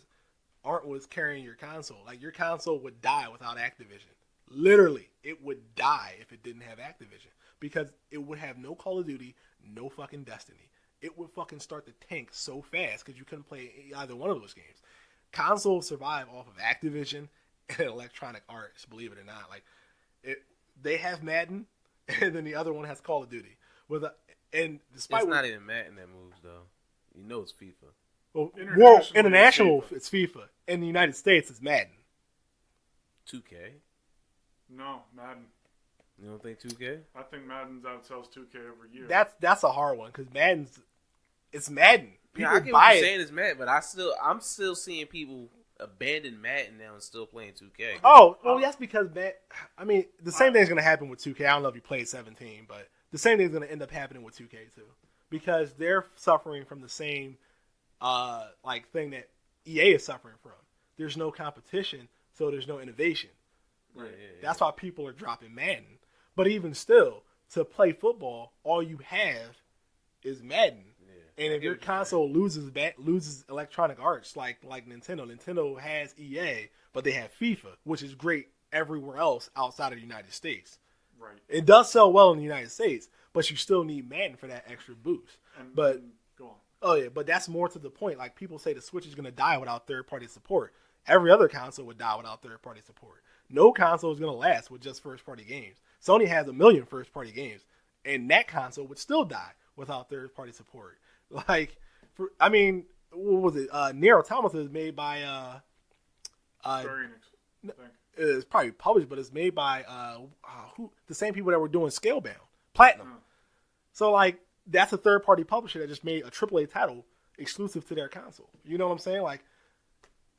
aren't what's carrying your console. Like, your console would die without Activision. Literally, it would die if it didn't have Activision. Because it would have no Call of Duty, no fucking Destiny. It would fucking start to tank so fast because you couldn't play either one of those games. Consoles survive off of Activision and Electronic Arts, believe it or not. Like, they have Madden, and then the other one has Call of Duty. It's not even Madden that moves, though. You know it's FIFA. Well, international, it's FIFA. In the United States, it's Madden. 2K? No, Madden. You don't think 2K? I think Madden outsells 2K every year. That's a hard one, because it's Madden. People I get what you're saying it's Madden, but I'm still seeing people abandon Madden now and still playing 2K. Oh, well, that's because the same thing's going to happen with 2K. I don't know if you played 17, but the same thing's going to end up happening with 2K too, because they're suffering from the same thing that EA is suffering from. There's no competition, so there's no innovation. Right. That's why people are dropping Madden. But even still, to play football, all you have is Madden. And if your console loses Electronic Arts like Nintendo has EA, but they have FIFA, which is great everywhere else outside of the United States. Right. It does sell well in the United States, but you still need Madden for that extra boost. Go on. Oh yeah, but that's more to the point. Like, people say the Switch is going to die without third-party support. Every other console would die without third-party support. No console is going to last with just first-party games. Sony has 1 million first-party games, and that console would still die without third-party support. Like, what was it? Nier Automata is made by Square Enix. I think. It's probably published, but it's made by the same people that were doing Scalebound, Platinum. Oh. So like that's a third party publisher that just made a AAA title exclusive to their console. You know what I'm saying? Like,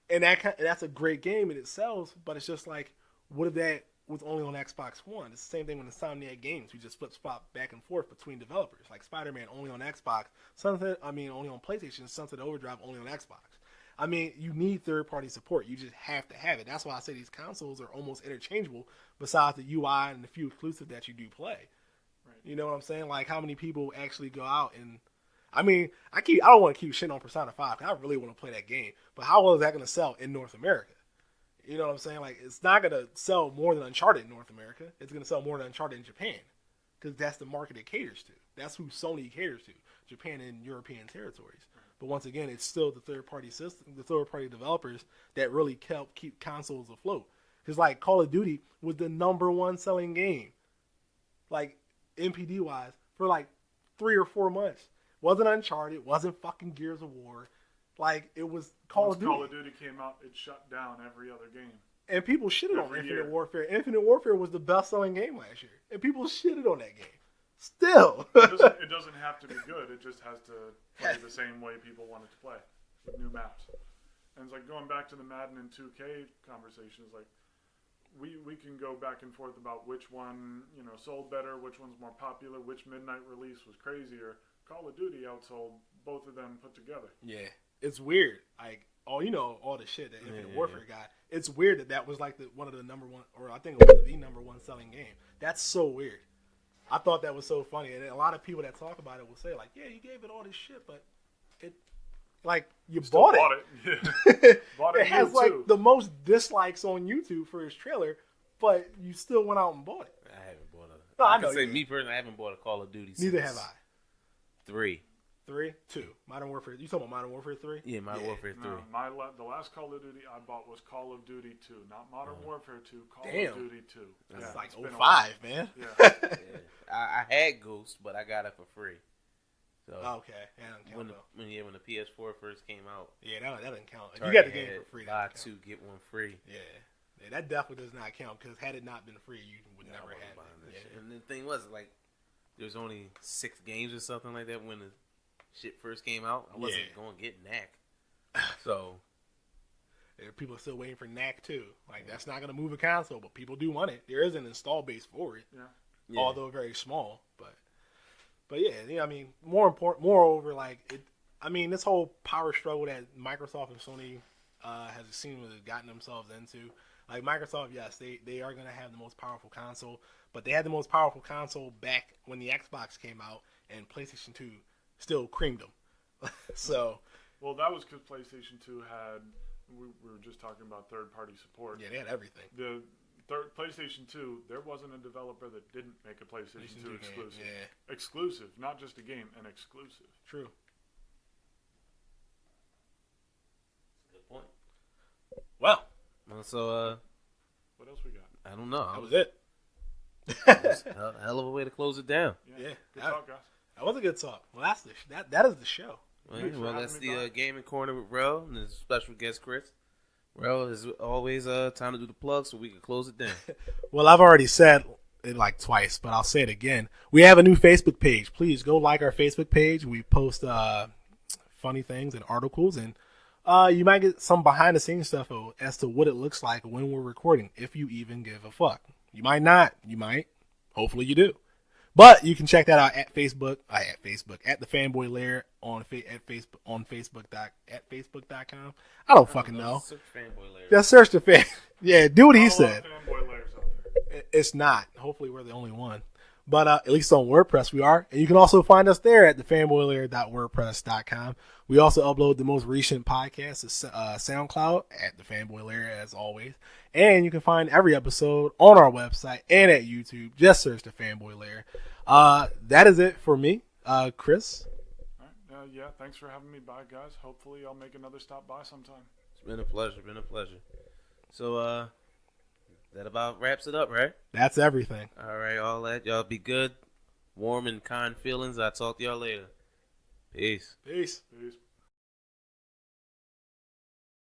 and that's a great game and it sells, but it's just like, what if that was only on Xbox One? It's the same thing with Insomniac Games. We just flip-flop back and forth between developers. Like Spider-Man only on Xbox, only on PlayStation, Sunset Overdrive only on Xbox. I mean, you need third-party support. You just have to have it. That's why I say these consoles are almost interchangeable besides the UI and the few exclusives that you do play. Right. You know what I'm saying? Like, how many people actually go out and... I mean, I don't want to keep shitting on Persona 5 because I really want to play that game. But how well is that going to sell in North America? You know what I'm saying? Like, it's not going to sell more than Uncharted in North America. It's going to sell more than Uncharted in Japan because that's the market it caters to. That's who Sony caters to, Japan and European territories. But once again, it's still the third-party system, the third-party developers that really help keep consoles afloat. Because, like, Call of Duty was the #1 selling game, like, NPD-wise, for, like, 3 or 4 months. Wasn't Uncharted, wasn't fucking Gears of War. Like, it was Call of Duty. Call of Duty came out, it shut down every other game. And people shitted on Every Infinite year. Warfare. Infinite Warfare was the best-selling game last year. And people shitted on that game. Still. It doesn't have to be good. It just has to play the same way people want it to play, with new maps. And it's like going back to the Madden and 2K conversations. Like, we can go back and forth about which one sold better, which one's more popular, which midnight release was crazier. Call of Duty outsold both of them put together. Yeah, it's weird. Like, all the shit that Infinite Warfare got. It's weird that was like one of the #1, or I think it was the #1 selling game. That's so weird. I thought that was so funny, and a lot of people that talk about it will say like, "Yeah, you gave it all this shit, but it, like, you bought it. Yeah. Bought it. It has too. like the most dislikes on YouTube for his trailer, but you still went out and bought it." I haven't bought a. No, I can know say you me personally, I haven't bought a Call of Duty. Neither since have I. 3. 3, 2. Modern Warfare. You talking about Modern Warfare 3? Yeah, Modern Warfare 3. No, the last Call of Duty I bought was Call of Duty 2, not Modern Warfare 2. Call Damn. of Duty 2. That's Yeah, like it's been a 05, while. man. Yeah. Yeah. I had Ghost, but I got it for free. So Okay, that doesn't count though. when the PS4 first came out, Yeah, that doesn't count. If you Target got the game had for free, buy that doesn't 2 count. get 1 free. Yeah, that definitely does not count because had it not been free, you would Yeah, I never wasn't have buying that it. shit. And the thing was, like, there's only 6 games or something like that when the shit first came out. I wasn't going to get Knack. So People are still waiting for Knack too. Like, that's not going to move a console, but people do want it. There is an install base for it, Yeah. although very small. But yeah, I mean, moreover, like it. I mean, this whole power struggle that Microsoft and Sony has seemingly gotten themselves into. Like Microsoft, yes, they are going to have the most powerful console, but they had the most powerful console back when the Xbox came out, and PlayStation 2 still creamed them. So, Well, that was because PlayStation 2 had. We were just talking about third-party support. yeah, they had everything. The PlayStation 2, there wasn't a developer that didn't make a PlayStation 2 exclusive. Yeah, Exclusive, not just a game, an exclusive. true. good point. Well, So What else we got? I don't know. that was it. It's a hell of a way to close it down. Yeah. Good talk, guys. That was a good talk. Well, that is the show. Thanks for That's having me the back. gaming corner with Rel and his special guest Chris. Rel is always time to do the plug so we can close it down. Well, I've already said it like twice, but I'll say it again. We have a new Facebook page. Please go like our Facebook page. We post funny things and articles, and you might get some behind the scenes stuff as to what it looks like when we're recording, if you even give a fuck. You might not. You might. Hopefully you do. But you can check that out at Facebook, at the Fanboy Lair on Facebook.com. I don't fucking know. Search Fanboy Lair. Just search the fan. Yeah, do what he Not a lot said. of Fanboy Lairs out there. It's not. Hopefully we're the only one. But at least on WordPress we are. And you can also find us there at thefanboylair.wordpress.com. We also upload the most recent podcast to SoundCloud at the Fanboy Lair, as always. And you can find every episode on our website and at YouTube. Just search the Fanboy Lair. That is it for me. Chris? All right. Yeah, thanks for having me by, guys. Hopefully I'll make another stop by sometime. It's been a pleasure. So that about wraps it up, right? That's everything. All right, all that. Y'all be good. Warm and kind feelings. I'll talk to y'all later. Peace. Peace. Peace.